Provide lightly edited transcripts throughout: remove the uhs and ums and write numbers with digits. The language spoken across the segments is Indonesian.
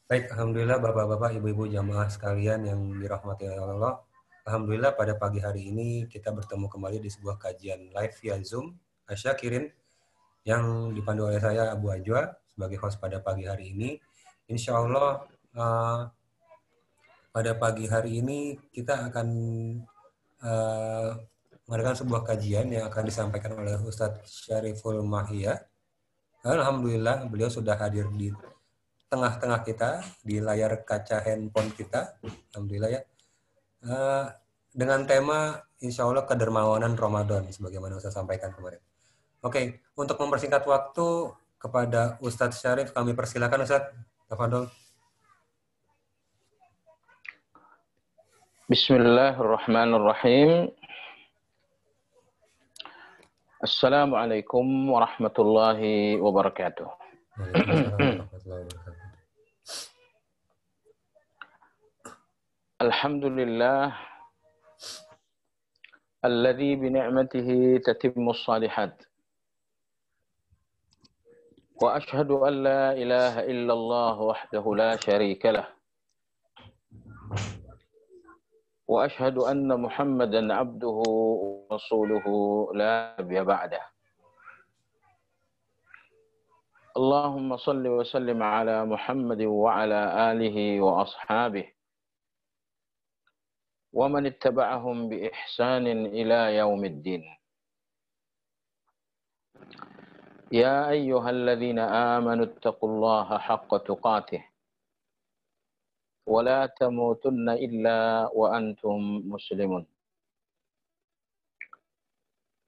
Baik, alhamdulillah Bapak-bapak, Ibu-ibu jamaah sekalian yang dirahmati oleh Allah. Alhamdulillah pada pagi hari ini kita bertemu kembali di sebuah kajian live via Zoom Asyakirin yang dipandu oleh saya Abu Ajwa sebagai host pada pagi hari ini. Insya Allah pada pagi hari ini kita akan mengadakan sebuah kajian yang akan disampaikan oleh Ustadz Syariful Mahia. Alhamdulillah beliau sudah hadir di tengah-tengah kita di layar kaca handphone kita, alhamdulillah ya. Dengan tema insya Allah kedermawanan Ramadan sebagaimana Ustaz sampaikan kemarin. Oke, untuk mempersingkat waktu kepada Ustadz Syarif kami persilakan Ustadz. Tafadhol. Bismillahirrahmanirrahim. Assalamualaikum warahmatullahi wabarakatuh. Waalaikumsalam warahmatullahi wabarakatuh. Alhamdulillah alladzi bi ni'matihi tatimmu shalihat. Wa ashhadu an la ilaha illallah wahdahu la syarika lah. Wa ashhadu anna Muhammadan abduhu wa rasuluhu la nabiyya ba'dah. Allahumma salli wa sallim ala Muhammad wa ala alihi wa ashabihi wa man ittaba'ahum bi ihsanin ila yaumiddin. Ya ayyuhalladzina amanu ittaqullaha haqqa tuqatih wa la tamutunna illa wa antum muslimun.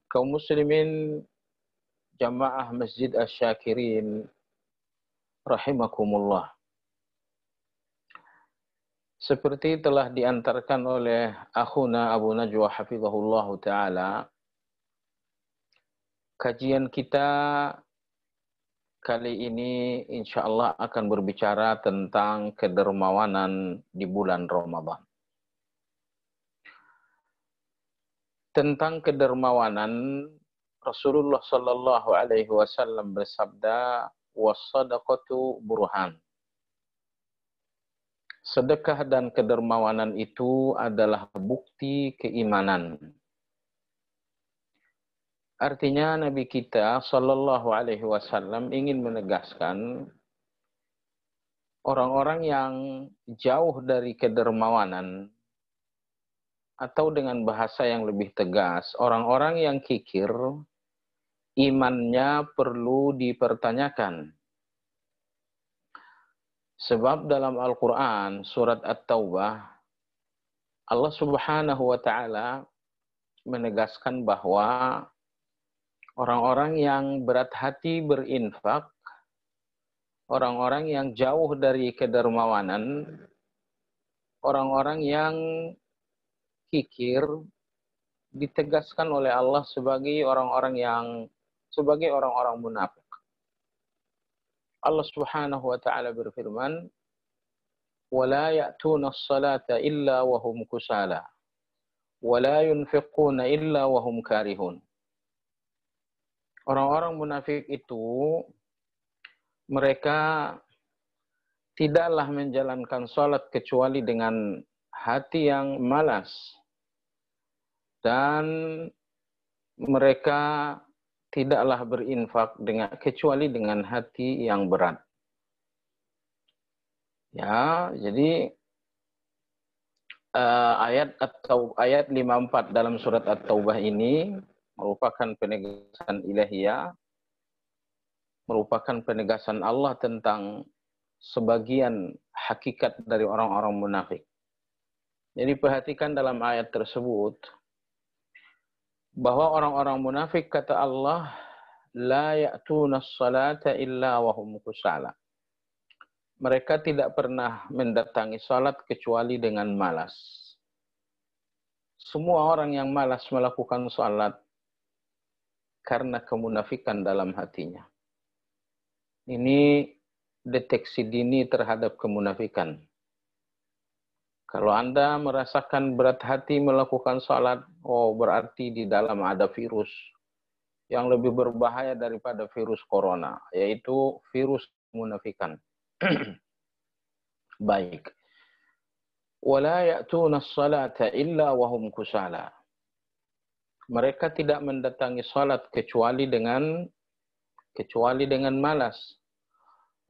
Kaum muslimin jamaah Masjid Asyakirin rahimakumullah. Seperti telah diantarkan oleh akhuna Abu Najwa hafizahullah ta'ala, kajian kita kali ini insya Allah akan berbicara tentang kedermawanan di bulan Ramadan. Tentang kedermawanan, Rasulullah Sallallahu Alaihi Wasallam bersabda, "Was-sadaqatu burhan." Sedekah dan kedermawanan itu adalah bukti keimanan. Artinya Nabi kita Sallallahu Alaihi Wasallam ingin menegaskan orang-orang yang jauh dari kedermawanan, atau dengan bahasa yang lebih tegas, orang-orang yang kikir, imannya perlu dipertanyakan. Sebab dalam Al-Quran, surat At-Taubah, Allah Subhanahu wa Ta'ala menegaskan bahwa orang-orang yang berat hati berinfak, orang-orang yang jauh dari kedermawanan, orang-orang yang kikir, ditegaskan oleh Allah sebagai orang-orang munafik. Allah Subhanahu wa Ta'ala berfirman, "Wala ya'tuna as-salata illa wa hum kusala, wa la yunfiquna illa wa hum karihun." Orang-orang munafik itu mereka tidaklah menjalankan salat kecuali dengan hati yang malas, dan mereka tidaklah berinfak kecuali dengan hati yang berat. Ya, jadi ayat 54 dalam surat At-Taubah ini merupakan penegasan ilahiyah, merupakan penegasan Allah tentang sebagian hakikat dari orang-orang munafik. Jadi perhatikan dalam ayat tersebut bahwa orang-orang munafik, kata Allah, la ya'tuna as-salata illa wa hum kusala. Mereka tidak pernah mendatangi salat kecuali dengan malas. Semua orang yang malas melakukan salat karena kemunafikan dalam hatinya. Ini deteksi dini terhadap kemunafikan. Kalau Anda merasakan berat hati melakukan salat, berarti di dalam ada virus yang lebih berbahaya daripada virus corona, yaitu virus kemunafikan. Baik. Wala ya'tuna as-salata illa wa hum kusala. Mereka tidak mendatangi salat kecuali dengan malas.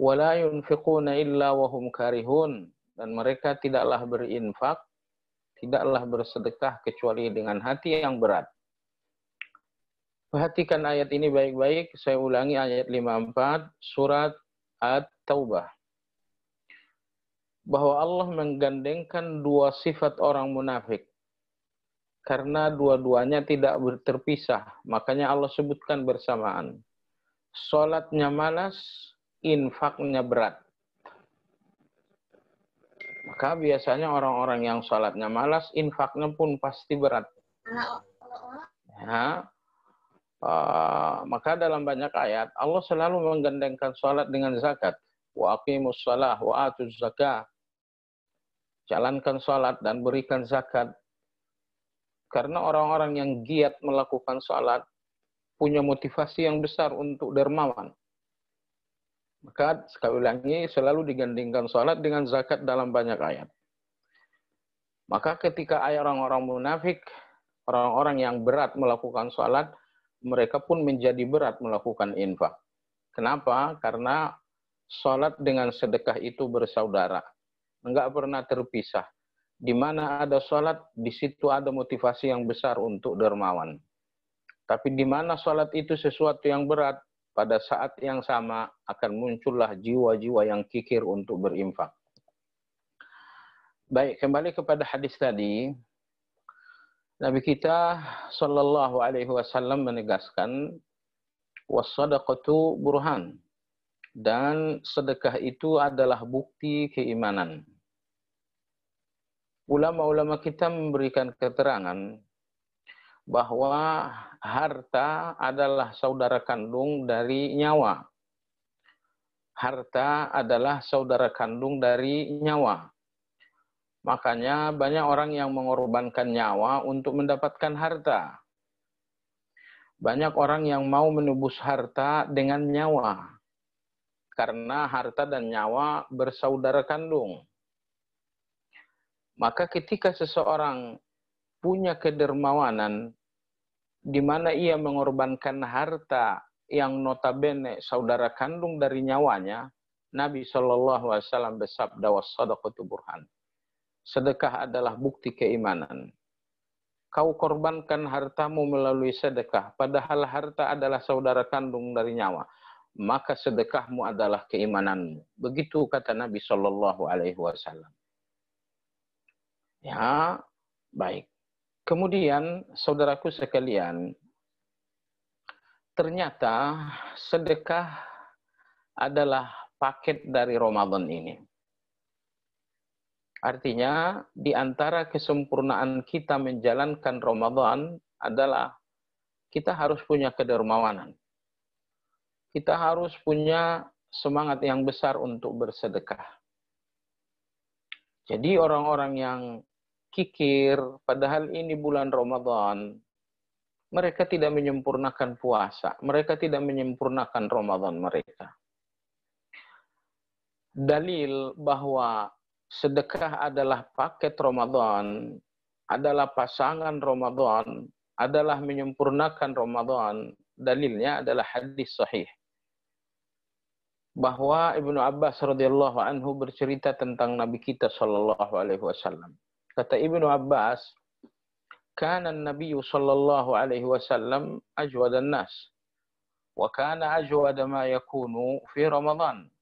Wala yunfiquna illa wa hum karihun. Dan mereka tidaklah berinfak, tidaklah bersedekah kecuali dengan hati yang berat. Perhatikan ayat ini baik-baik. Saya ulangi ayat 54 surat At-Taubah. Bahwa Allah menggandengkan dua sifat orang munafik. Karena dua-duanya tidak terpisah. Makanya Allah sebutkan bersamaan. Salatnya malas, infaknya berat. Maka biasanya orang-orang yang salatnya malas, infaknya pun pasti berat. Ya. Maka dalam banyak ayat, Allah selalu menggandengkan salat dengan zakat. Wa aqimus shalah wa atuz zakah. Jalankan salat dan berikan zakat. Karena orang-orang yang giat melakukan salat punya motivasi yang besar untuk dermawan. Maka sekali lagi selalu digandingkan salat dengan zakat dalam banyak ayat. Maka ketika ayat orang-orang munafik, orang-orang yang berat melakukan salat, mereka pun menjadi berat melakukan infak. Kenapa? Karena salat dengan sedekah itu bersaudara. Enggak pernah terpisah. Di mana ada salat, di situ ada motivasi yang besar untuk dermawan. Tapi di mana salat itu sesuatu yang berat, pada saat yang sama akan muncullah jiwa-jiwa yang kikir untuk berinfak. Baik, kembali kepada hadis tadi. Nabi kita sallallahu alaihi wasallam menegaskan was-shadaqatu burhan, dan sedekah itu adalah bukti keimanan. Ulama-ulama kita memberikan keterangan bahwa harta adalah saudara kandung dari nyawa. Harta adalah saudara kandung dari nyawa. Makanya banyak orang yang mengorbankan nyawa untuk mendapatkan harta. Banyak orang yang mau menebus harta dengan nyawa. Karena harta dan nyawa bersaudara kandung. Maka ketika seseorang punya kedermawanan, di mana ia mengorbankan harta yang notabene saudara kandung dari nyawanya, Nabi SAW bersabda was-shadaqatu burhan. Sedekah adalah bukti keimanan. Kau korbankan hartamu melalui sedekah, padahal harta adalah saudara kandung dari nyawa. Maka sedekahmu adalah keimananmu. Begitu kata Nabi SAW. Ya, baik. Kemudian, saudaraku sekalian, ternyata sedekah adalah paket dari Ramadan ini. Artinya, di antara kesempurnaan kita menjalankan Ramadan adalah kita harus punya kedermawanan. Kita harus punya semangat yang besar untuk bersedekah. Jadi orang-orang yang kikir, padahal ini bulan Ramadan, mereka tidak menyempurnakan puasa, mereka tidak menyempurnakan Ramadan mereka. Dalil bahwa sedekah adalah paket Ramadan, adalah pasangan Ramadan, adalah menyempurnakan Ramadan, dalilnya adalah hadis sahih. Bahwa Ibnu Abbas radhiyallahu anhu bercerita tentang Nabi kita sallallahu alaihi wasallam. Kata Ibnu Abbas, kana an-nabiy sallallahu alaihi wasallam ajwadan nas wa kana ajwada ma yakunu fi Ramadan.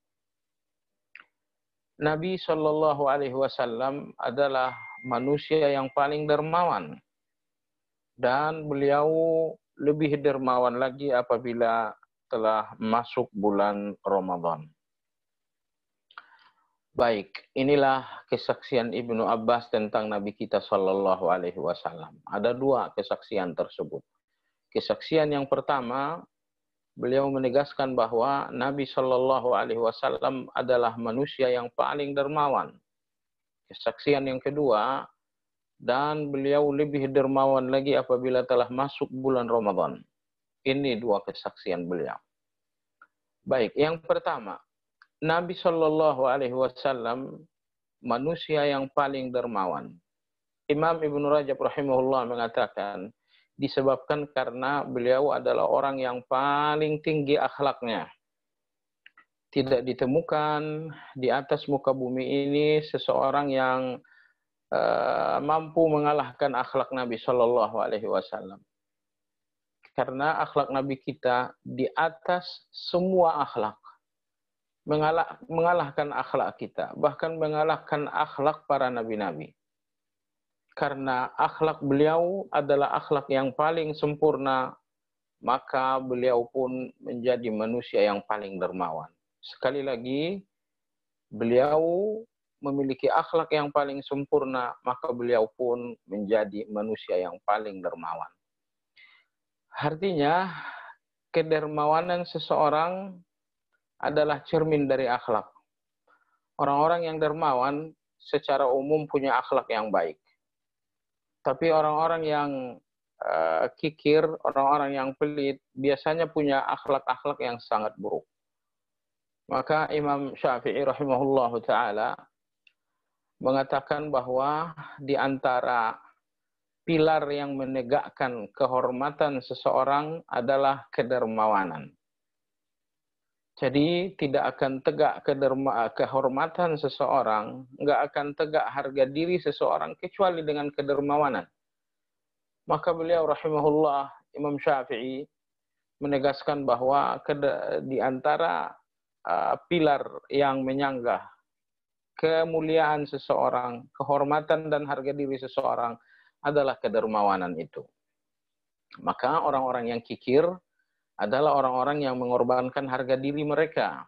Nabi sallallahu alaihi wasallam adalah manusia yang paling dermawan, dan beliau lebih dermawan lagi apabila telah masuk bulan Ramadan. Baik, inilah kesaksian Ibnu Abbas tentang Nabi kita sallallahu alaihi wasallam. Ada dua kesaksian tersebut. Kesaksian yang pertama, beliau menegaskan bahwa Nabi sallallahu alaihi wasallam adalah manusia yang paling dermawan. Kesaksian yang kedua, dan beliau lebih dermawan lagi apabila telah masuk bulan Ramadan. Ini dua kesaksian beliau. Baik, yang pertama, Nabi Shallallahu Alaihi Wasallam manusia yang paling dermawan. Imam Ibnu Rajab rahimahullah mengatakan disebabkan karena beliau adalah orang yang paling tinggi akhlaknya. Tidak ditemukan di atas muka bumi ini seseorang yang mampu mengalahkan akhlak Nabi Shallallahu Alaihi Wasallam. Karena akhlak Nabi kita di atas semua akhlak. Mengalahkan akhlak kita. Bahkan mengalahkan akhlak para nabi-nabi. Karena akhlak beliau adalah akhlak yang paling sempurna, maka beliau pun menjadi manusia yang paling dermawan. Sekali lagi, beliau memiliki akhlak yang paling sempurna, maka beliau pun menjadi manusia yang paling dermawan. Artinya, kedermawanan seseorang adalah cermin dari akhlak. Orang-orang yang dermawan secara umum punya akhlak yang baik. Tapi orang-orang yang kikir, orang-orang yang pelit, biasanya punya akhlak-akhlak yang sangat buruk. Maka Imam Syafi'i rahimahullahu ta'ala mengatakan bahwa di antara pilar yang menegakkan kehormatan seseorang adalah kedermawanan. Jadi tidak akan tegak kehormatan seseorang, nggak akan tegak harga diri seseorang kecuali dengan kedermawanan. Maka beliau rahimahullah, Imam Syafi'i menegaskan bahwa di antara pilar yang menyanggah kemuliaan seseorang, kehormatan dan harga diri seseorang adalah kedermawanan itu. Maka orang-orang yang kikir adalah orang-orang yang mengorbankan harga diri mereka.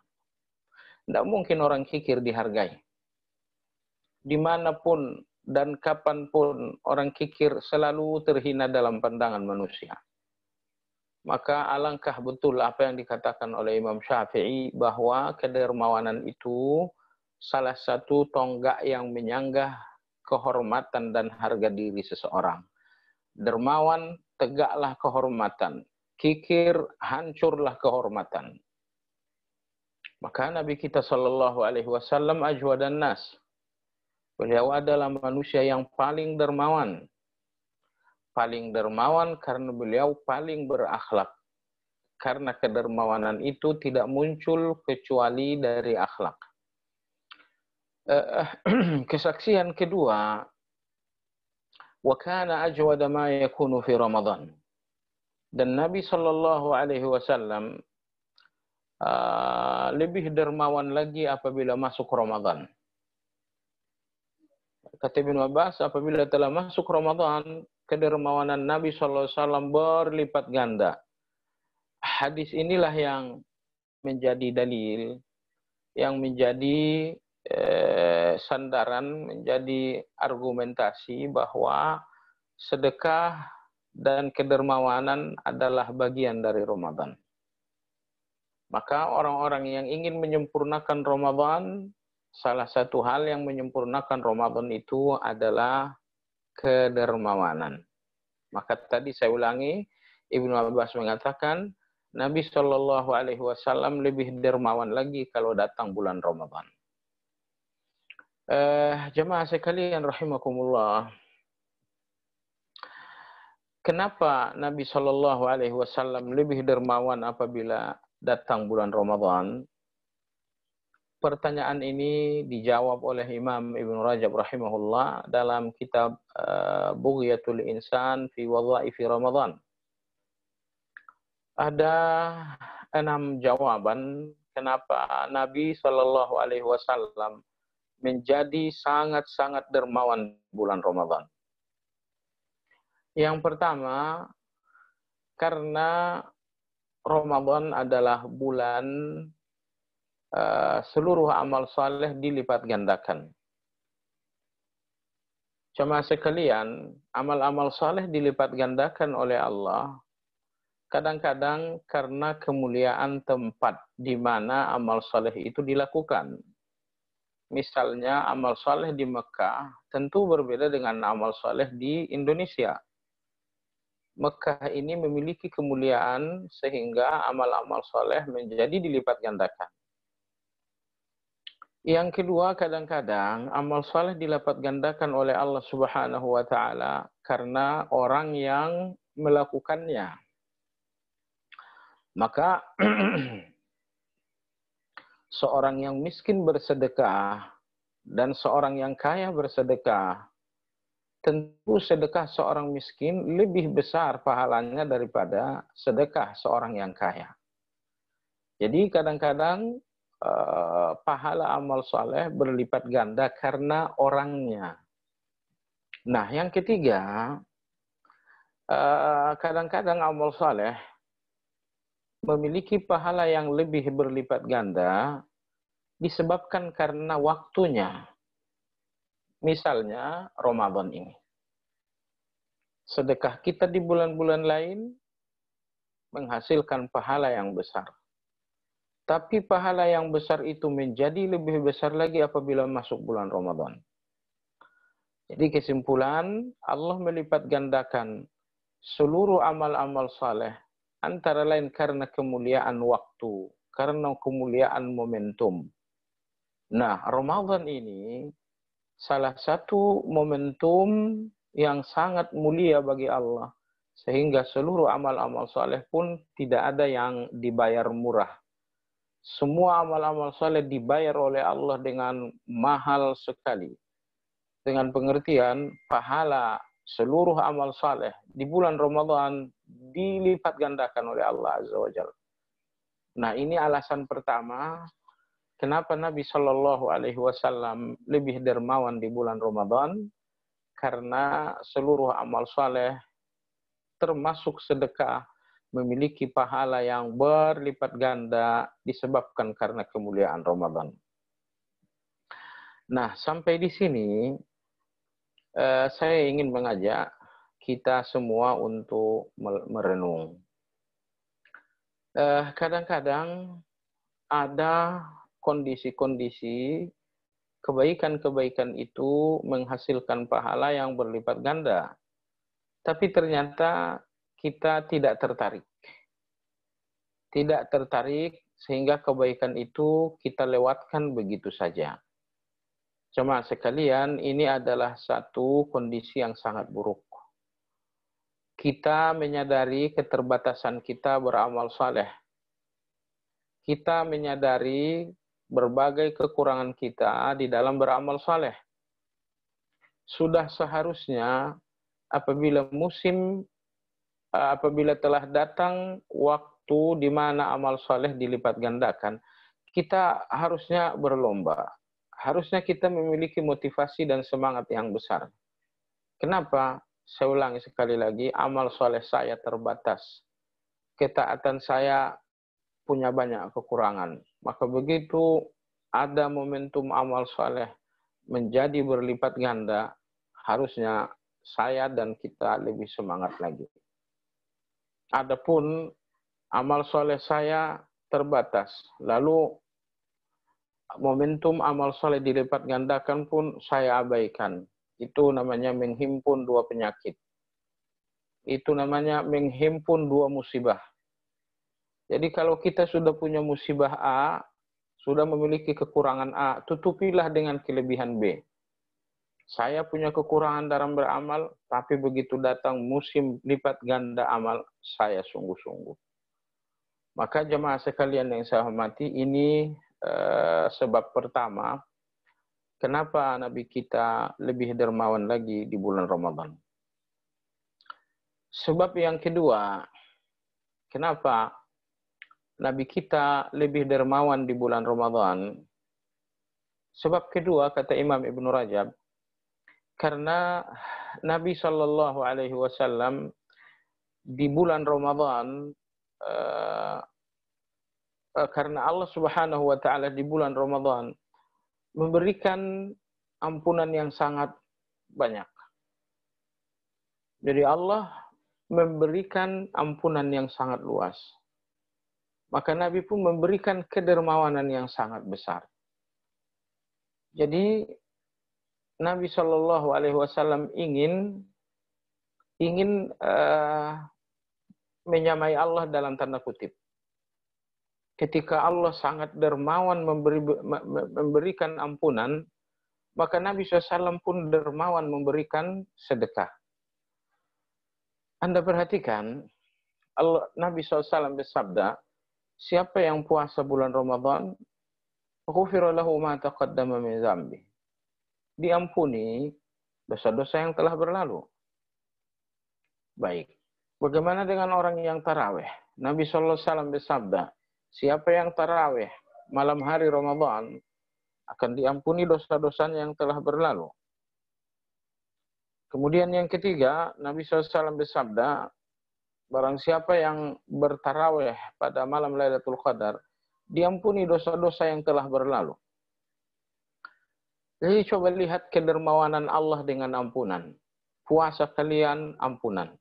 Tidak mungkin orang kikir dihargai. Dimanapun dan kapanpun orang kikir selalu terhina dalam pandangan manusia. Maka alangkah betul apa yang dikatakan oleh Imam Syafi'i bahwa kedermawanan itu salah satu tonggak yang menyanggah kehormatan dan harga diri seseorang. Dermawan, tegaklah kehormatan. Kikir, hancurlah kehormatan. Maka Nabi kita Shallallahu Alaihi Wasallam ajwadan nas. Beliau adalah manusia yang paling dermawan. Paling dermawan karena beliau paling berakhlak. Karena kedermawanan itu tidak muncul kecuali dari akhlak. Kesaksian kedua, wa kana ajwada ma yakunu fi Ramadan. Dan Nabi Shallallahu Alaihi Wasallam lebih dermawan lagi apabila masuk Ramadan. Kata Ibnu Abbas, apabila telah masuk Ramadan, kedermawanan Nabi Shallallahu Alaihi Wasallam berlipat ganda. Hadis inilah yang menjadi dalil, yang menjadi sandaran, menjadi argumentasi bahwa sedekah dan kedermawanan adalah bagian dari Ramadan. Maka orang-orang yang ingin menyempurnakan Ramadan, salah satu hal yang menyempurnakan Ramadan itu adalah kedermawanan. Maka tadi saya ulangi, Ibnu Abbas mengatakan, Nabi Shallallahu Alaihi Wasallam lebih dermawan lagi kalau datang bulan Ramadan. Jemaah sekalian rahimakumullah. Kenapa Nabi Shallallahu Alaihi Wasallam lebih dermawan apabila datang bulan Ramadan? Pertanyaan ini dijawab oleh Imam Ibnu Rajab rahimahullah dalam kitab Bughyatul Insan fi Wadhaifi Ramadan. Ada 6 jawaban kenapa Nabi Shallallahu Alaihi Wasallam menjadi sangat-sangat dermawan bulan Ramadan. Yang pertama, karena Ramadan adalah bulan seluruh amal saleh dilipat gandakan. Jemaah sekalian, amal-amal saleh dilipat gandakan oleh Allah. Kadang-kadang karena kemuliaan tempat di mana amal saleh itu dilakukan. Misalnya amal saleh di Mekah tentu berbeda dengan amal saleh di Indonesia. Mekah ini memiliki kemuliaan sehingga amal-amal saleh menjadi dilipat gandakan. Yang kedua, kadang-kadang amal soleh dilipat gandakan oleh Allah Subhanahu wa Ta'ala karena orang yang melakukannya. Maka seorang yang miskin bersedekah dan seorang yang kaya bersedekah, tentu sedekah seorang miskin lebih besar pahalanya daripada sedekah seorang yang kaya. Jadi kadang-kadang pahala amal soleh berlipat ganda karena orangnya. Nah, yang ketiga, kadang-kadang amal soleh memiliki pahala yang lebih berlipat ganda disebabkan karena waktunya. Misalnya Ramadan ini. Sedekah kita di bulan-bulan lain menghasilkan pahala yang besar. Tapi pahala yang besar itu menjadi lebih besar lagi apabila masuk bulan Ramadan. Jadi kesimpulan, Allah melipat gandakan seluruh amal-amal saleh antara lain karena kemuliaan waktu, karena kemuliaan momentum. Nah, Ramadan ini salah satu momentum yang sangat mulia bagi Allah. Sehingga seluruh amal-amal saleh pun tidak ada yang dibayar murah. Semua amal-amal saleh dibayar oleh Allah dengan mahal sekali. Dengan pengertian pahala seluruh amal saleh di bulan Ramadan dilipat gandakan oleh Allah Azza wa Jalla. Nah, ini alasan pertama kenapa Nabi Shallallahu Alaihi Wasallam lebih dermawan di bulan Ramadan, karena seluruh amal saleh termasuk sedekah memiliki pahala yang berlipat ganda disebabkan karena kemuliaan Ramadan. Nah, sampai di sini saya ingin mengajak kita semua untuk merenung. Kadang-kadang ada kondisi-kondisi kebaikan-kebaikan itu menghasilkan pahala yang berlipat ganda. Tapi ternyata kita tidak tertarik. Tidak tertarik sehingga kebaikan itu kita lewatkan begitu saja. Jemaah sekalian, ini adalah satu kondisi yang sangat buruk. Kita menyadari keterbatasan kita beramal saleh. Kita menyadari berbagai kekurangan kita di dalam beramal saleh. Sudah seharusnya apabila telah datang waktu di mana amal saleh dilipat gandakan, kita harusnya berlomba. Harusnya kita memiliki motivasi dan semangat yang besar. Kenapa? Saya ulangi sekali lagi, amal saleh saya terbatas. Ketaatan saya punya banyak kekurangan. Maka begitu ada momentum amal saleh menjadi berlipat ganda, harusnya saya dan kita lebih semangat lagi. Adapun amal soleh saya terbatas, lalu momentum amal soleh dilipat gandakan pun saya abaikan. Itu namanya menghimpun dua penyakit. Itu namanya menghimpun dua musibah. Jadi kalau kita sudah punya musibah A, sudah memiliki kekurangan A, tutupilah dengan kelebihan B. Saya punya kekurangan dalam beramal, tapi begitu datang musim lipat ganda amal, saya sungguh-sungguh. Maka jemaah sekalian yang saya hormati, ini sebab pertama, kenapa Nabi kita lebih dermawan lagi di bulan Ramadan. Sebab yang kedua, kenapa Nabi kita lebih dermawan di bulan Ramadan. Sebab kedua, kata Imam Ibn Rajab, karena Nabi Shallallahu Alaihi Wasallam di bulan Ramadan, karena Allah Subhanahu Wa Taala di bulan Ramadan memberikan ampunan yang sangat banyak. Jadi Allah memberikan ampunan yang sangat luas. Maka Nabi pun memberikan kedermawanan yang sangat besar. Jadi Nabi Shallallahu Alaihi Wasallam ingin menyamai Allah dalam tanda kutip. ketika Allah sangat dermawan memberikan ampunan, maka Nabi SAW pun dermawan memberikan sedekah. Anda perhatikan, Nabi SAW bersabda, siapa yang puasa bulan Ramadan, ghufira lahu ma taqaddama min dzambi. Diampuni dosa-dosa yang telah berlalu. Baik. Bagaimana dengan orang yang tarawih? Nabi SAW bersabda, siapa yang tarawih malam hari Ramadan akan diampuni dosa-dosanya yang telah berlalu. Kemudian yang ketiga, Nabi SAW bersabda, barang siapa yang bertarawih pada malam Lailatul Qadar, diampuni dosa-dosa yang telah berlalu. Jadi coba lihat kedermawanan Allah dengan ampunan. Puasa kalian ampunan.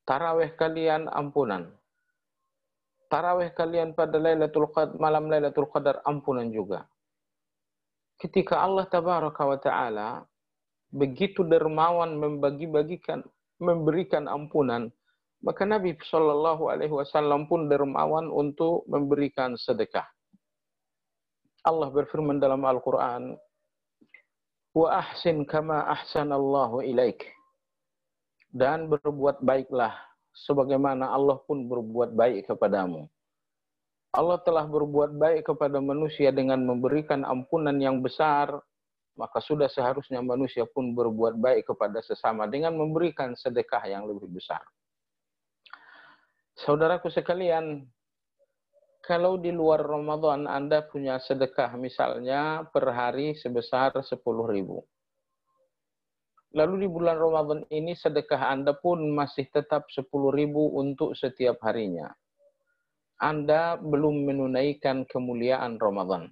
Tarawih kalian ampunan. Tarawih kalian pada malam Lailatul Qadar ampunan juga. Ketika Allah Tabaraka wa Ta'ala begitu dermawan memberikan ampunan, maka Nabi SAW pun dermawan untuk memberikan sedekah. Allah berfirman dalam Al-Quran, wa ahsin kama ahsanallahu ilaik. Dan berbuat baiklah sebagaimana Allah pun berbuat baik kepadamu. Allah telah berbuat baik kepada manusia dengan memberikan ampunan yang besar, maka sudah seharusnya manusia pun berbuat baik kepada sesama dengan memberikan sedekah yang lebih besar. Saudaraku sekalian, kalau di luar Ramadan Anda punya sedekah misalnya per hari sebesar 10.000. Lalu di bulan Ramadan ini sedekah Anda pun masih tetap 10.000 untuk setiap harinya. Anda belum menunaikan kemuliaan Ramadan.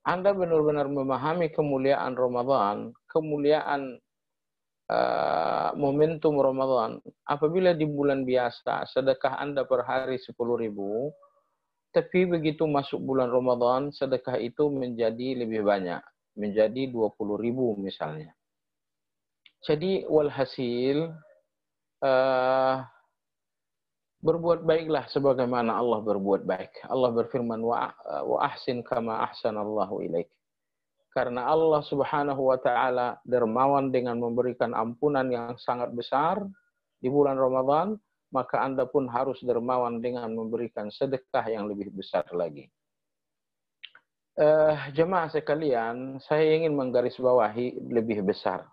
Anda benar-benar memahami kemuliaan Ramadan, kemuliaan momentum Ramadan. Apabila di bulan biasa sedekah Anda per hari 10.000, tapi begitu masuk bulan Ramadan sedekah itu menjadi lebih banyak, menjadi 20.000 misalnya. Jadi walhasil berbuat baiklah sebagaimana Allah berbuat baik. Allah berfirman, wa ahsin kama ahsanallahu ilaik. Karena Allah Subhanahu wa Ta'ala dermawan dengan memberikan ampunan yang sangat besar di bulan Ramadan, maka Anda pun harus dermawan dengan memberikan sedekah yang lebih besar lagi. Jemaah sekalian, saya ingin menggarisbawahi lebih besar.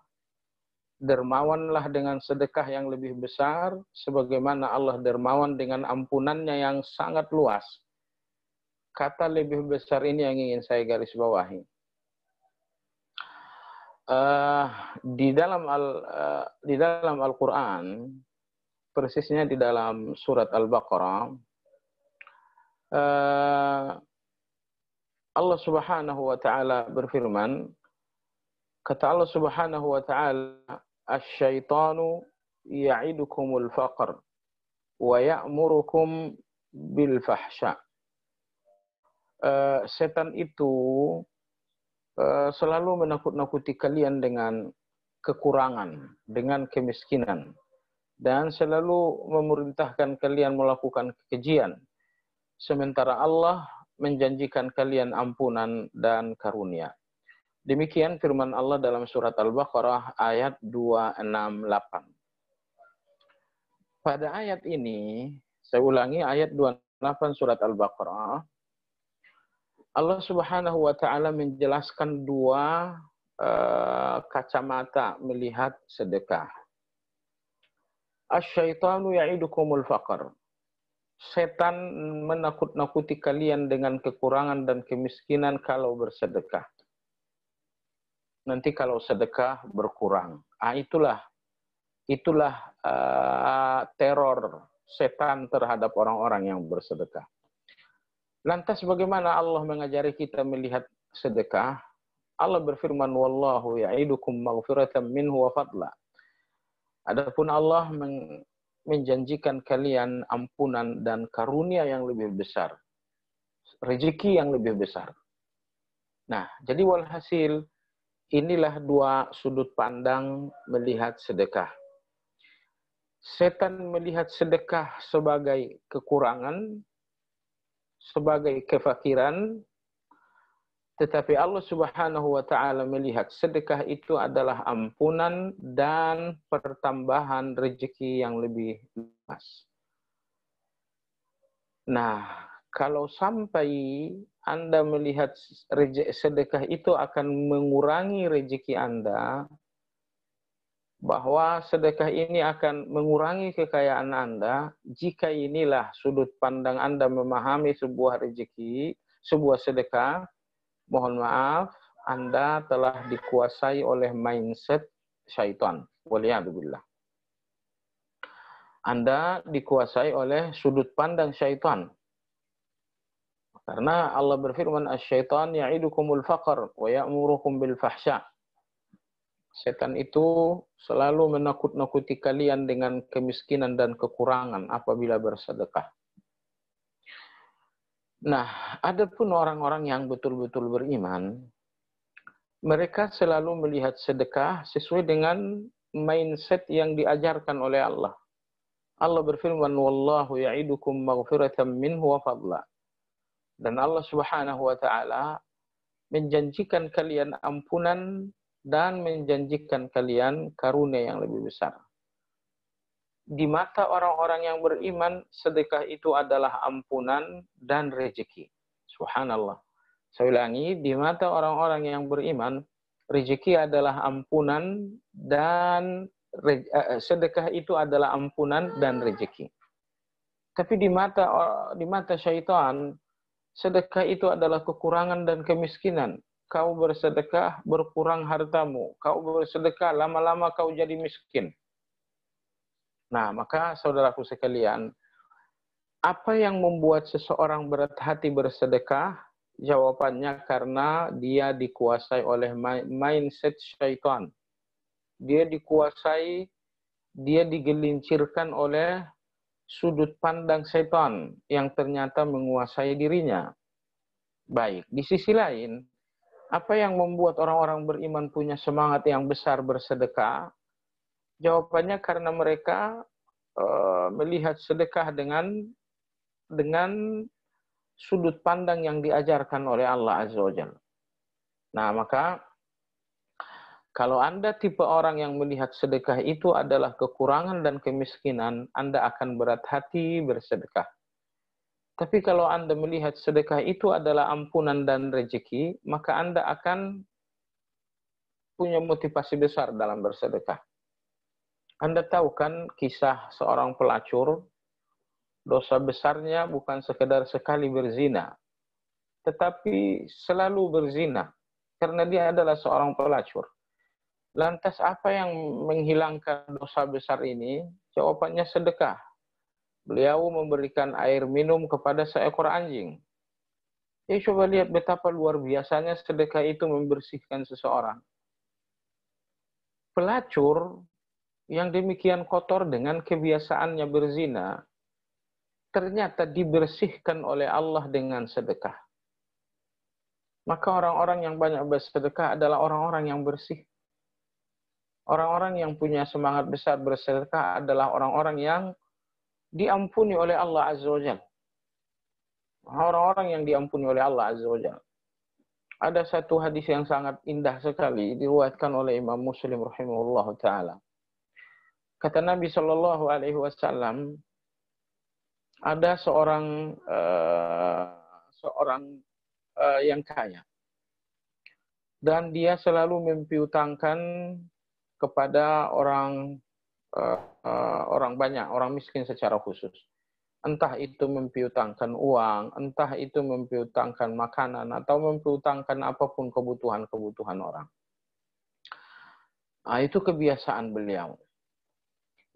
Dermawanlah dengan sedekah yang lebih besar, sebagaimana Allah dermawan dengan ampunannya yang sangat luas. Kata lebih besar ini yang ingin saya garis bawahi. Di dalam Al-Quran, persisnya di dalam surat Al-Baqarah, Allah Subhanahu wa Ta'ala berfirman, kata Allah Subhanahu wa Ta'ala, asyaitanu ya'idukumul faqr wa ya'murukum bil fahsya. Setan itu selalu menakut-nakuti kalian dengan kekurangan, dengan kemiskinan, dan selalu memerintahkan kalian melakukan kekejian, sementara Allah menjanjikan kalian ampunan dan karunia. Demikian firman Allah dalam surat Al-Baqarah ayat 268. Pada ayat ini, saya ulangi ayat 28 surat Al-Baqarah, Allah Subhanahu wa Ta'ala menjelaskan dua kacamata melihat sedekah. Asyaitanu ya'idukumul faqr. Setan menakut-nakuti kalian dengan kekurangan dan kemiskinan kalau bersedekah. Nanti kalau sedekah berkurang. Itulah teror setan terhadap orang-orang yang bersedekah. Lantas bagaimana Allah mengajari kita melihat sedekah? Allah berfirman, wallahu ya'idukum maghfiratan minhu wa fadla. Adapun Allah menjanjikan kalian ampunan dan karunia yang lebih besar. Rezeki yang lebih besar. Nah, jadi walhasil, inilah dua sudut pandang melihat sedekah. Setan melihat sedekah sebagai kekurangan, sebagai kefakiran, tetapi Allah Subhanahu wa taala melihat sedekah itu adalah ampunan dan pertambahan rezeki yang lebih luas. Nah, kalau sampai Anda melihat sedekah itu akan mengurangi rezeki Anda, bahwa sedekah ini akan mengurangi kekayaan Anda, jika inilah sudut pandang Anda memahami sebuah rezeki, sebuah sedekah, mohon maaf, Anda telah dikuasai oleh mindset syaitan. Waliyahzubillah. Anda dikuasai oleh sudut pandang syaitan. Karena Allah berfirman, "Asy-syaitan ya'idukumul faqr wa ya'murukum bil fahsya." Setan itu selalu menakut-nakuti kalian dengan kemiskinan dan kekurangan apabila bersedekah. Nah, adapun orang-orang yang betul-betul beriman, mereka selalu melihat sedekah sesuai dengan mindset yang diajarkan oleh Allah. Allah berfirman, "Wallahu ya'idukum maghfiratan minhu wa fadla." Dan Allah Subhanahu wa taala menjanjikan kalian ampunan dan menjanjikan kalian karunia yang lebih besar. Di mata orang-orang yang beriman, sedekah itu adalah ampunan dan rezeki. Subhanallah. Saya ulangi, di mata orang-orang yang beriman, rezeki adalah ampunan dan sedekah itu adalah ampunan dan rezeki. Tapi di mata syaitan, sedekah itu adalah kekurangan dan kemiskinan. Kau bersedekah, berkurang hartamu. Kau bersedekah, lama-lama kau jadi miskin. Nah, maka saudaraku sekalian, apa yang membuat seseorang berat hati bersedekah? Jawabannya karena dia dikuasai oleh mindset syaitan. Dia dikuasai, dia digelincirkan oleh sudut pandang syaitan yang ternyata menguasai dirinya. Baik, di sisi lain, apa yang membuat orang-orang beriman punya semangat yang besar bersedekah? Jawabannya karena mereka melihat sedekah dengan sudut pandang yang diajarkan oleh Allah Azza wa Jalla. Nah, maka kalau Anda tipe orang yang melihat sedekah itu adalah kekurangan dan kemiskinan, Anda akan berat hati bersedekah. Tapi kalau Anda melihat sedekah itu adalah ampunan dan rezeki, maka Anda akan punya motivasi besar dalam bersedekah. Anda tahu kan kisah seorang pelacur, dosa besarnya bukan sekedar sekali berzina, tetapi selalu berzina, karena dia adalah seorang pelacur. Lantas apa yang menghilangkan dosa besar ini? Jawabannya sedekah. Beliau memberikan air minum kepada seekor anjing. Coba lihat betapa luar biasanya sedekah itu membersihkan seseorang. Pelacur yang demikian kotor dengan kebiasaannya berzina, ternyata dibersihkan oleh Allah dengan sedekah. Maka orang-orang yang banyak bersedekah adalah orang-orang yang bersih. Orang-orang yang punya semangat besar bersedekah adalah orang-orang yang diampuni oleh Allah Azza wa Jalla. Orang-orang yang diampuni oleh Allah Azza wa Jalla. Ada satu hadis yang sangat indah sekali diriwayatkan oleh Imam Muslim rahimahullah taala. Kata Nabi Shallallahu alaihi wasallam, ada seorang yang kaya, dan dia selalu mempiutangkan kepada orang banyak, orang miskin secara khusus. Entah itu mempiutangkan uang, entah itu mempiutangkan makanan, atau mempiutangkan apapun kebutuhan-kebutuhan orang. Nah, itu kebiasaan beliau.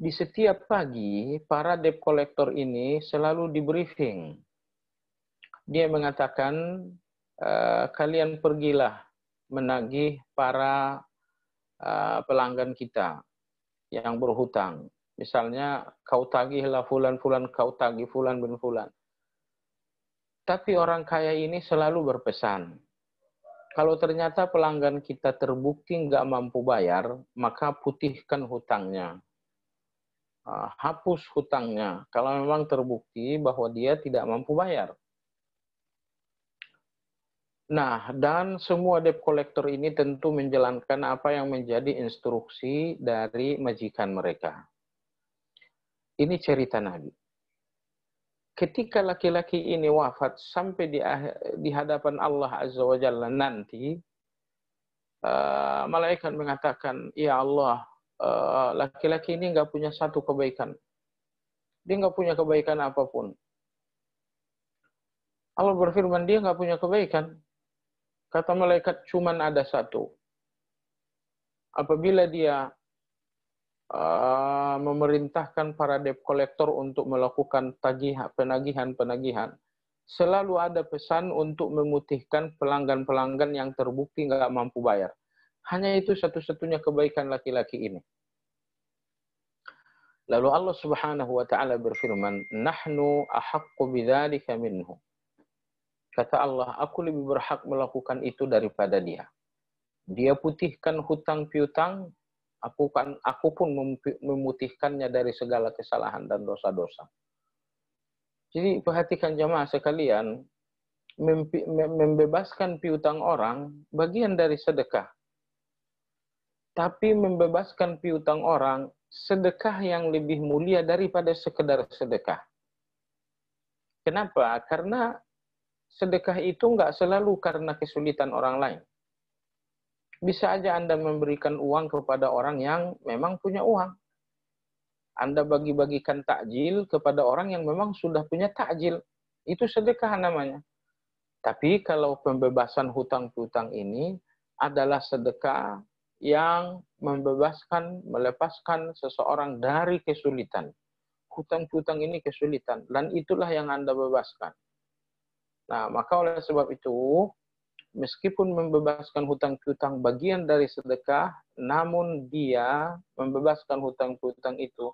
Di setiap pagi, para debt collector ini selalu di briefing. Dia mengatakan, kalian pergilah menagih para pelanggan kita yang berhutang. Misalnya, kau tagihlah fulan-fulan, kau tagih fulan bin fulan. Tapi orang kaya ini selalu berpesan, kalau ternyata pelanggan kita terbukti nggak mampu bayar, maka putihkan hutangnya. hapus hutangnya kalau memang terbukti bahwa dia tidak mampu bayar. Nah, dan semua debt collector ini tentu menjalankan apa yang menjadi instruksi dari majikan mereka. Ini cerita Nabi. Ketika laki-laki ini wafat sampai di hadapan Allah Azza wa Jalla nanti, malaikat mengatakan, ya Allah, laki-laki ini nggak punya satu kebaikan. Dia nggak punya kebaikan apapun. Allah berfirman, dia nggak punya kebaikan. Kata malaikat, cuman ada satu. Apabila dia memerintahkan para debt collector untuk melakukan penagihan, selalu ada pesan untuk memutihkan pelanggan-pelanggan yang terbukti nggak mampu bayar. Hanya itu satu-satunya kebaikan laki-laki ini. Lalu Allah Subhanahu wa taala berfirman, "Nahnu ahaqqu bidzalika minhu." Kata Allah, aku lebih berhak melakukan itu daripada dia. Dia putihkan hutang piutang, aku pun memutihkannya dari segala kesalahan dan dosa-dosa. Jadi perhatikan jamaah sekalian, membebaskan piutang orang bagian dari sedekah. Tapi membebaskan piutang orang, sedekah yang lebih mulia daripada sekedar sedekah. Kenapa? Karena sedekah itu nggak selalu karena kesulitan orang lain. Bisa aja Anda memberikan uang kepada orang yang memang punya uang. Anda bagi-bagikan takjil kepada orang yang memang sudah punya takjil. Itu sedekah namanya. Tapi kalau pembebasan hutang-piutang ini adalah sedekah yang melepaskan seseorang dari kesulitan. Hutang-piutang ini kesulitan. Dan itulah yang Anda bebaskan. Nah, maka oleh sebab itu, meskipun membebaskan hutang piutang bagian dari sedekah, namun dia membebaskan hutang piutang itu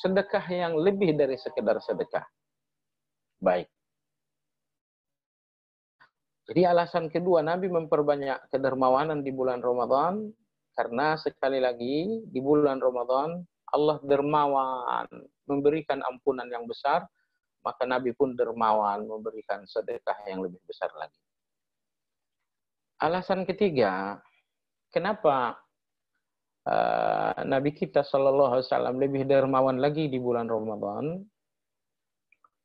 sedekah yang lebih dari sekedar sedekah. Baik. Jadi alasan kedua Nabi memperbanyak kedermawanan di bulan Ramadan, karena sekali lagi di bulan Ramadan Allah dermawan, memberikan ampunan yang besar. Maka Nabi pun dermawan memberikan sedekah yang lebih besar lagi. Alasan ketiga, kenapa Nabi kita Shallallahu Alaihi Wasallam lebih dermawan lagi di bulan Ramadan?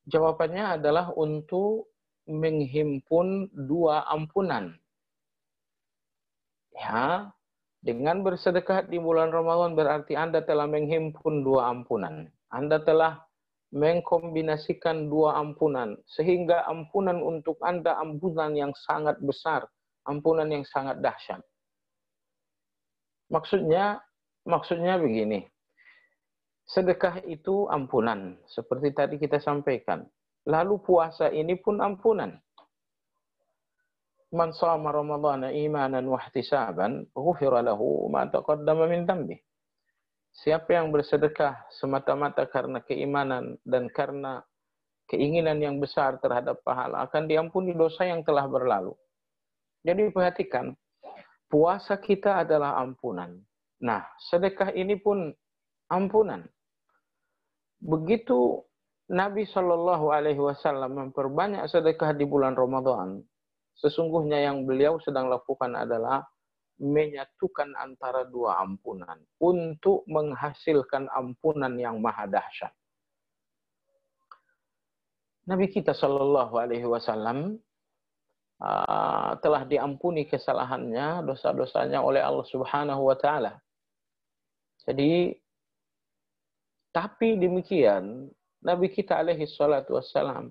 Jawabannya adalah untuk menghimpun dua ampunan. Ya, dengan bersedekah di bulan Ramadan berarti Anda telah menghimpun dua ampunan. Anda telah mengkombinasikan dua ampunan, sehingga ampunan untuk Anda ampunan yang sangat besar, ampunan yang sangat dahsyat. Maksudnya begini, sedekah itu ampunan, seperti tadi kita sampaikan. Lalu puasa ini pun ampunan. Man shama Ramadhana imanan wa ihtisaban, ghufira lahu ma taqaddama min dhanbi. Siapa yang bersedekah semata-mata karena keimanan dan karena keinginan yang besar terhadap pahala, akan diampuni dosa yang telah berlalu. Jadi perhatikan, puasa kita adalah ampunan. Nah, sedekah ini pun ampunan. Begitu Nabi Shallallahu Alaihi Wasallam memperbanyak sedekah di bulan Ramadan, sesungguhnya yang beliau sedang lakukan adalah menyatukan antara dua ampunan untuk menghasilkan ampunan yang maha dahsyat. Nabi kita Shallallahu Alaihi Wasallam telah diampuni kesalahannya, dosa-dosanya oleh Allah Subhanahu Wa Taala. Jadi, tapi demikian Nabi kita Alaihi Wasallam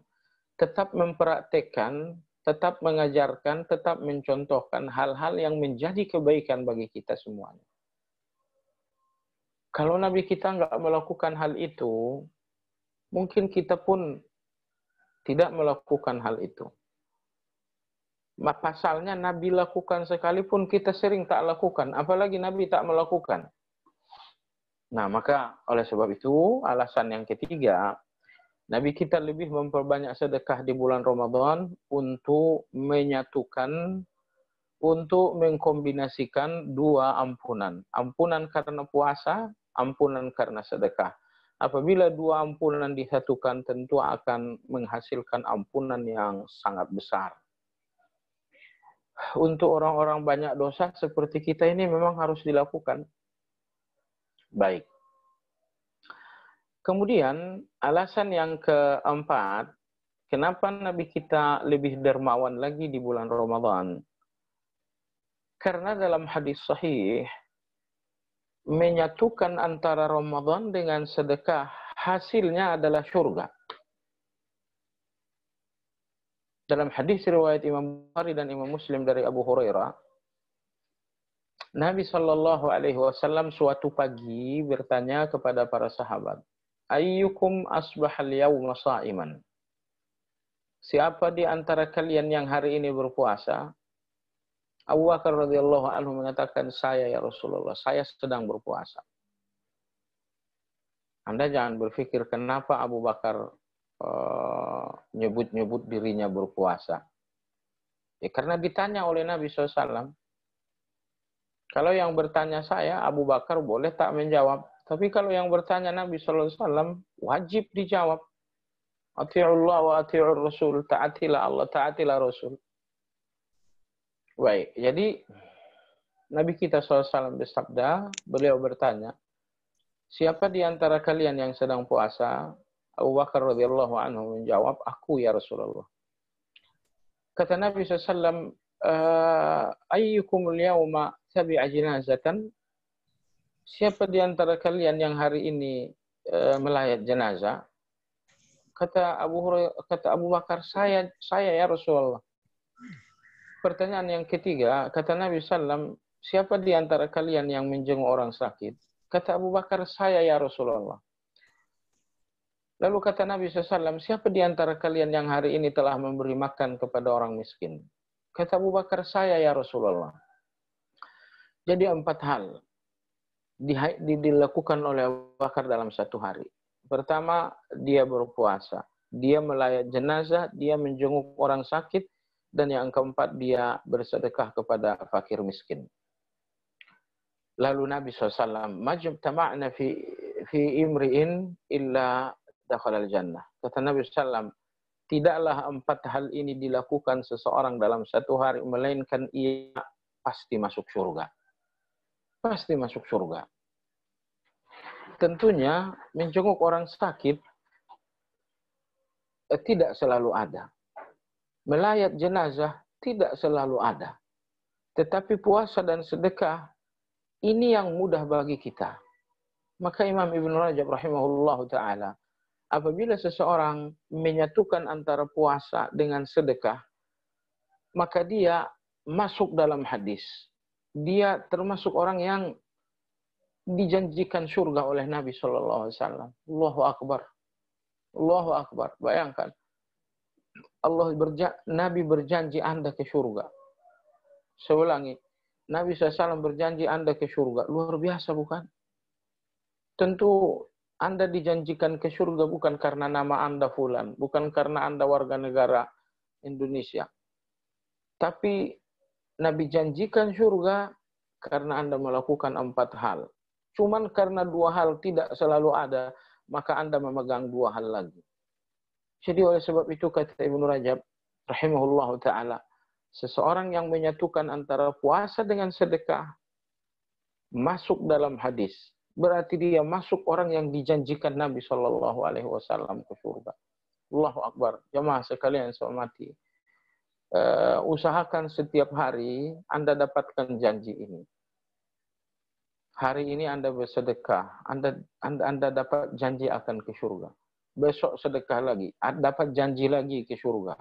tetap mempraktekkan, tetap mengajarkan, tetap mencontohkan hal-hal yang menjadi kebaikan bagi kita semuanya. Kalau Nabi kita nggak melakukan hal itu, mungkin kita pun tidak melakukan hal itu. Pasalnya Nabi lakukan sekalipun kita sering tak lakukan, apalagi Nabi tak melakukan. Nah, maka oleh sebab itu, alasan yang ketiga, Nabi kita lebih memperbanyak sedekah di bulan Ramadan untuk menyatukan, untuk mengkombinasikan dua ampunan. Ampunan karena puasa ampunan karena sedekah. Apabila dua ampunan disatukan, tentu akan menghasilkan ampunan yang sangat besar. Untuk orang-orang banyak dosa seperti kita ini memang harus dilakukan. Baik. Kemudian alasan yang keempat, kenapa Nabi kita lebih dermawan lagi di bulan Ramadan? Karena dalam hadis sahih, menyatukan antara Ramadan dengan sedekah, hasilnya adalah surga. Dalam hadis riwayat Imam Bukhari dan Imam Muslim dari Abu Hurairah, Nabi SAW suatu pagi bertanya kepada para sahabat, ayyukum asbahal yawma sha'iman? Siapa di antara kalian yang hari ini berpuasa? Abu Bakar radhiyallahu anhu mengatakan, saya ya Rasulullah, saya sedang berpuasa. Anda jangan berpikir kenapa Abu Bakar nyebut-nyebut dirinya berpuasa. Ya, karena ditanya oleh Nabi SAW. Kalau yang bertanya saya, Abu Bakar boleh tak menjawab. Tapi kalau yang bertanya Nabi SAW, wajib dijawab. Ati'ullah wa ati'ur Rasul. Ta'atilah Allah, ta'atilah Rasul. Baik, jadi Nabi kita SAW bersabda, beliau bertanya, siapa di antara kalian yang sedang puasa? Abu Bakar radhiyallahu anhu menjawab, aku ya Rasulullah. Kata Nabi SAW, ayyukumul yawma sabi'a jinazatan? Siapa di antara kalian yang hari ini melayat jenazah? Kata Abu Bakar, saya ya Rasulullah. Pertanyaan yang ketiga, kata Nabi SAW, siapa di antara kalian yang menjenguk orang sakit? Kata Abu Bakar, saya ya Rasulullah. Lalu kata Nabi SAW, siapa di antara kalian yang hari ini telah memberi makan kepada orang miskin? Kata Abu Bakar, saya ya Rasulullah. Jadi 4 hal dilakukan oleh Abu Bakar dalam satu hari. Pertama, dia berpuasa. Dia melayat jenazah, dia menjenguk orang sakit, dan yang keempat, dia bersedekah kepada fakir miskin. Lalu Nabi SAW, majub tama'na fi imri'in illa dakhalal jannah. Kata Nabi SAW, tidaklah 4 hal ini dilakukan seseorang dalam satu hari, melainkan ia pasti masuk surga. Pasti masuk surga. Tentunya, menjenguk orang sakit tidak selalu ada. Melayat jenazah tidak selalu ada. Tetapi puasa dan sedekah, ini yang mudah bagi kita. Maka Imam Ibn Rajab rahimahullah ta'ala, apabila seseorang menyatukan antara puasa dengan sedekah, maka dia masuk dalam hadis. Dia termasuk orang yang dijanjikan surga oleh Nabi SAW. Allahu Akbar. Allahu Akbar. Bayangkan. Nabi berjanji Anda ke surga. Saya ulangi. Nabi SAW berjanji Anda ke surga. Luar biasa bukan? Tentu Anda dijanjikan ke surga bukan karena nama Anda fulan. Bukan karena Anda warga negara Indonesia. Tapi Nabi janjikan surga karena Anda melakukan 4 hal. Cuman karena 2 hal tidak selalu ada, maka Anda memegang 2 hal lagi. Jadi oleh sebab itu kata Ibnu Rajab rahimahullah ta'ala, seseorang yang menyatukan antara puasa dengan sedekah masuk dalam hadis. Berarti dia masuk orang yang dijanjikan Nabi SAW ke surga. Allahu Akbar. Jemaah sekalian saya hormati. Usahakan setiap hari Anda dapatkan janji ini. Hari ini Anda bersedekah, Anda dapat janji akan ke surga. Besok sedekah lagi, dapat janji lagi ke surga.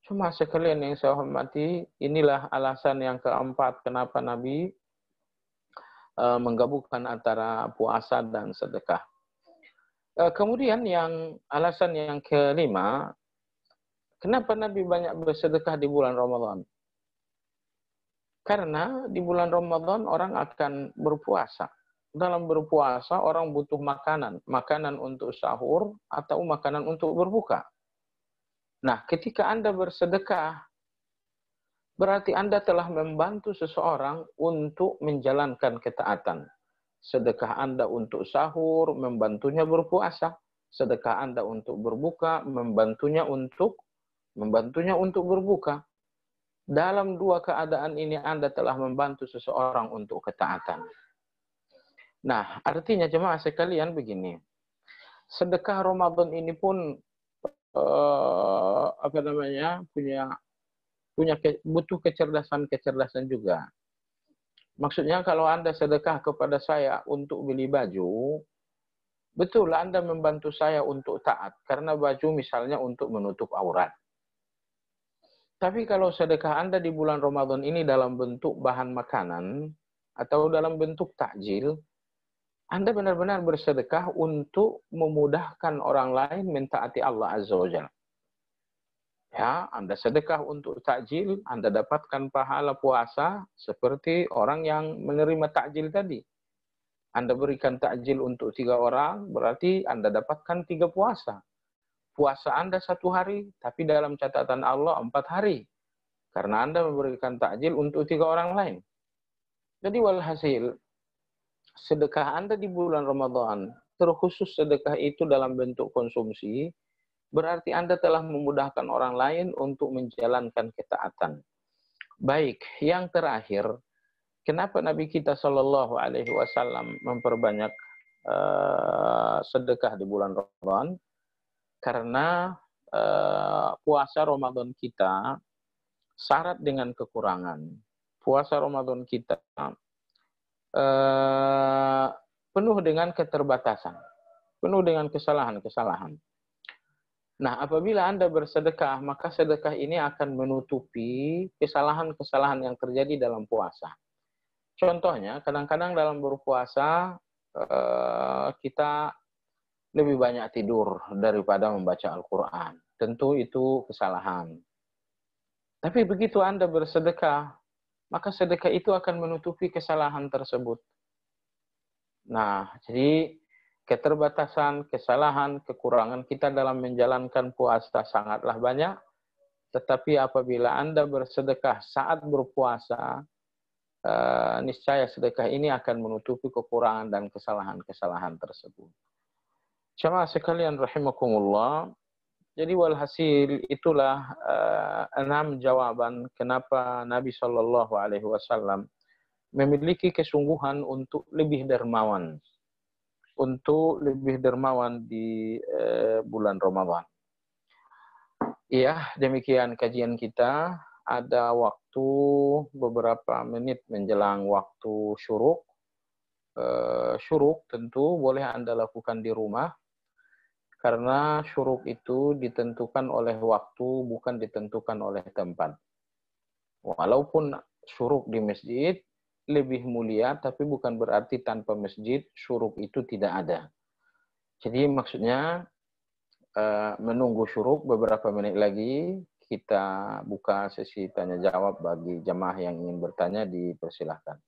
Cuma sekalian yang saya hormati, inilah alasan yang keempat kenapa Nabi menggabungkan antara puasa dan sedekah. Kemudian alasan yang kelima, kenapa Nabi banyak bersedekah di bulan Ramadan? Karena di bulan Ramadan orang akan berpuasa. Dalam berpuasa orang butuh makanan. Makanan untuk sahur atau makanan untuk berbuka. Nah, ketika Anda bersedekah, berarti Anda telah membantu seseorang untuk menjalankan ketaatan. Sedekah Anda untuk sahur, membantunya berpuasa. Sedekah Anda untuk berbuka, membantunya untuk berbuka. Dalam dua keadaan ini Anda telah membantu seseorang untuk ketaatan. Nah, artinya jemaah sekalian begini. Sedekah Ramadan ini pun butuh kecerdasan juga. Maksudnya kalau Anda sedekah kepada saya untuk beli baju, betul Anda membantu saya untuk taat karena baju misalnya untuk menutup aurat. Tapi kalau sedekah Anda di bulan Ramadan ini dalam bentuk bahan makanan atau dalam bentuk takjil, Anda benar-benar bersedekah untuk memudahkan orang lain mentaati Allah Azza wa Jalla. Ya, Anda sedekah untuk takjil, Anda dapatkan pahala puasa seperti orang yang menerima takjil tadi. Anda berikan takjil untuk 3 orang, berarti Anda dapatkan 3 puasa. Puasa Anda 1 hari, tapi dalam catatan Allah 4 hari. Karena Anda memberikan takjil untuk 3 orang lain. Jadi walhasil, sedekah Anda di bulan Ramadan, terkhusus sedekah itu dalam bentuk konsumsi, berarti Anda telah memudahkan orang lain untuk menjalankan ketaatan. Baik, yang terakhir, kenapa Nabi kita Shallallahu Alaihi Wasallam memperbanyak sedekah di bulan Ramadan? Karena puasa Ramadan kita syarat dengan kekurangan. Puasa Ramadan kita penuh dengan keterbatasan, penuh dengan kesalahan-kesalahan. Nah, apabila Anda bersedekah, maka sedekah ini akan menutupi kesalahan-kesalahan yang terjadi dalam puasa. Contohnya, kadang-kadang dalam berpuasa, kita lebih banyak tidur daripada membaca Al-Quran. Tentu itu kesalahan. Tapi begitu Anda bersedekah, maka sedekah itu akan menutupi kesalahan tersebut. Nah, jadi keterbatasan, kesalahan, kekurangan kita dalam menjalankan puasa sangatlah banyak. Tetapi apabila Anda bersedekah saat berpuasa, niscaya sedekah ini akan menutupi kekurangan dan kesalahan-kesalahan tersebut. Jemaah sekalian rahimakumullah. Jadi walhasil itulah 6 jawaban kenapa Nabi Shallallahu Alaihi Wasallam memiliki kesungguhan untuk lebih dermawan, di bulan Ramadan. Iya, demikian kajian kita. Ada waktu beberapa menit menjelang waktu syuruk. Syuruk tentu boleh Anda lakukan di rumah. Karena syuruk itu ditentukan oleh waktu, bukan ditentukan oleh tempat. Walaupun syuruk di masjid lebih mulia, tapi bukan berarti tanpa masjid syuruk itu tidak ada. Jadi maksudnya menunggu syuruk beberapa menit lagi, kita buka sesi tanya jawab bagi jamaah yang ingin bertanya, dipersilahkan.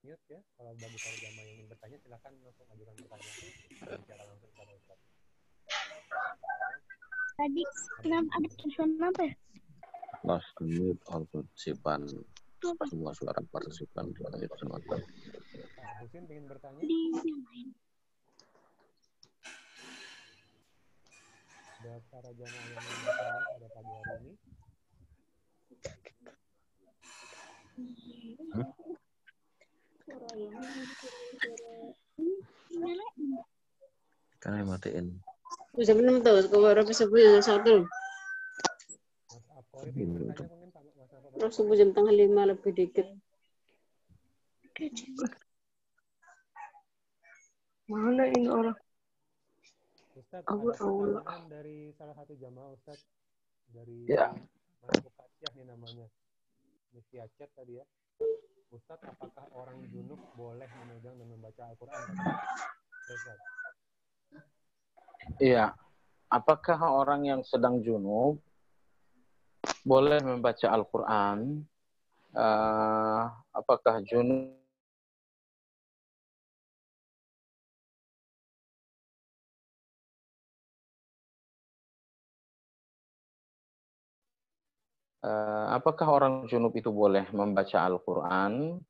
Mute ya, kalau bagi para jamaah yang ingin bertanya silakan langsung ajukan pertanyaan bicara langsung kepada Ustaz. Tadi kenapa ada tulisan apa ya? Last mute all partisipan, semua suara partisipan di kesempatan. Pak Husin ingin bertanya? Ada para jamaah yang ingin bertanya pada pagi hari ini? Kan matiin. Bisa belum tahu kalau subuh yang satu. Mas Apoi ingin bertanya mungkin Pak Mas Apoi. Terus subuh jam tengah 5 lebih dikit. Mana ini orang? Ustaz, ada pertanyaan dari salah satu jamaah Ustaz, dari Mas Bukatiah nih namanya, Misia Chat tadi ya. Ustaz, apakah orang junub boleh memegang dan membaca Al-Quran? Ustaz. Iya, apakah orang yang sedang junub boleh membaca Al-Quran? Apakah junub Apakah orang junub itu boleh membaca Al-Quran?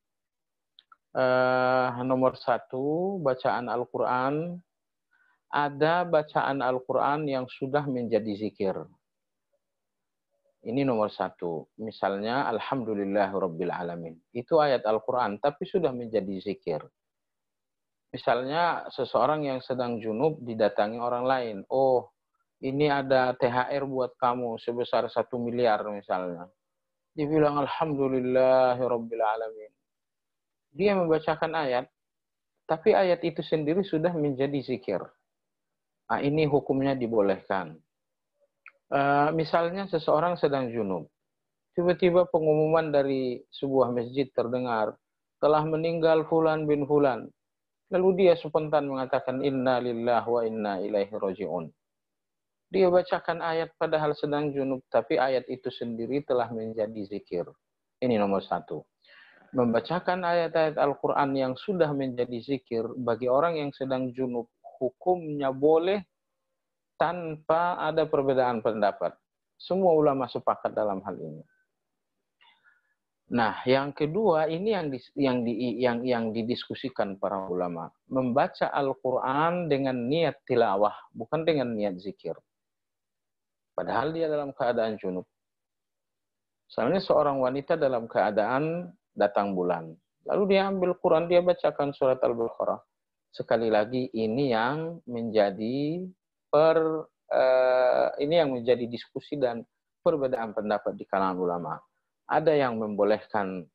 Nomor satu, bacaan Al-Quran. Ada bacaan Al-Quran yang sudah menjadi zikir. Ini nomor satu. Misalnya, Alhamdulillahirrabbilalamin. Itu ayat Al-Quran, tapi sudah menjadi zikir. Misalnya, seseorang yang sedang junub didatangi orang lain. Oh, ini ada THR buat kamu sebesar 1 miliar misalnya. Dibilang Alhamdulillahirrabbilalamin. Dia membacakan ayat, tapi ayat itu sendiri sudah menjadi zikir. Nah, ini hukumnya dibolehkan. Misalnya seseorang sedang junub. Tiba-tiba pengumuman dari sebuah masjid terdengar, telah meninggal Fulan bin Fulan. Lalu dia spontan mengatakan, Inna lillahi wa inna ilaihi raji'un. Dia bacakan ayat padahal sedang junub, tapi ayat itu sendiri telah menjadi zikir. Ini nomor satu. Membacakan ayat-ayat Al-Quran yang sudah menjadi zikir bagi orang yang sedang junub, hukumnya boleh tanpa ada perbedaan pendapat. Semua ulama sepakat dalam hal ini. Nah, yang kedua ini yang didiskusikan para ulama. Membaca Al-Quran dengan niat tilawah, bukan dengan niat zikir. Padahal dia dalam keadaan junub. Misalnya seorang wanita dalam keadaan datang bulan. Lalu dia ambil Quran, dia bacakan surat Al-Baqarah. Sekali lagi ini yang menjadi diskusi dan perbedaan pendapat di kalangan ulama. Ada yang membolehkan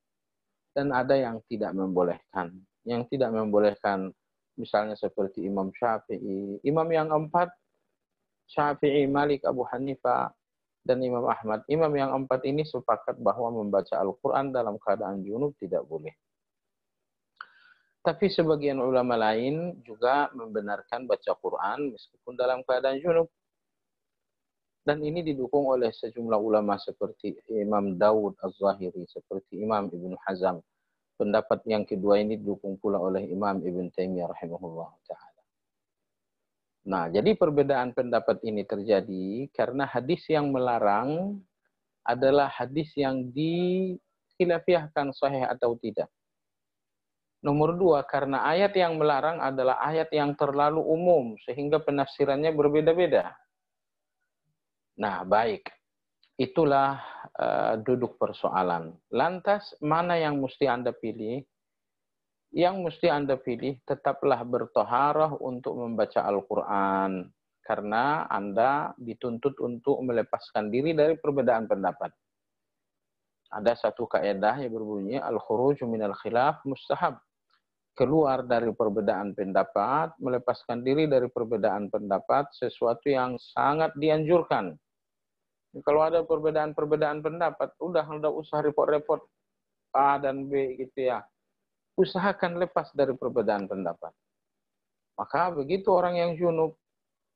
dan ada yang tidak membolehkan. Yang tidak membolehkan misalnya seperti Imam Syafi'i. Imam yang empat, Syafi'i, Malik, Abu Hanifah, dan Imam Ahmad. Imam yang empat ini sepakat bahwa membaca Al-Quran dalam keadaan junub tidak boleh. Tapi sebagian ulama lain juga membenarkan baca Quran meskipun dalam keadaan junub. Dan ini didukung oleh sejumlah ulama seperti Imam Dawud Az-Zahiri, seperti Imam Ibn Hazm. Pendapat yang kedua ini didukung pula oleh Imam Ibn Taimiyah rahimahullah ta'ala. Nah, jadi perbedaan pendapat ini terjadi karena hadis yang melarang adalah hadis yang dikhilafiahkan sahih atau tidak. Nomor dua, karena ayat yang melarang adalah ayat yang terlalu umum, sehingga penafsirannya berbeda-beda. Nah, baik. Itulah duduk persoalan. Lantas, mana yang mesti Anda pilih? Yang mesti Anda pilih, tetaplah bertoharah untuk membaca Al-Quran. Karena Anda dituntut untuk melepaskan diri dari perbedaan pendapat. Ada satu kaidah yang berbunyi, Al-Khuruju minal khilaf mustahab. Keluar dari perbedaan pendapat, melepaskan diri dari perbedaan pendapat, sesuatu yang sangat dianjurkan. Kalau ada perbedaan pendapat, udah usah repot-repot A dan B gitu ya. Usahakan lepas dari perbedaan pendapat. Maka begitu orang yang junub,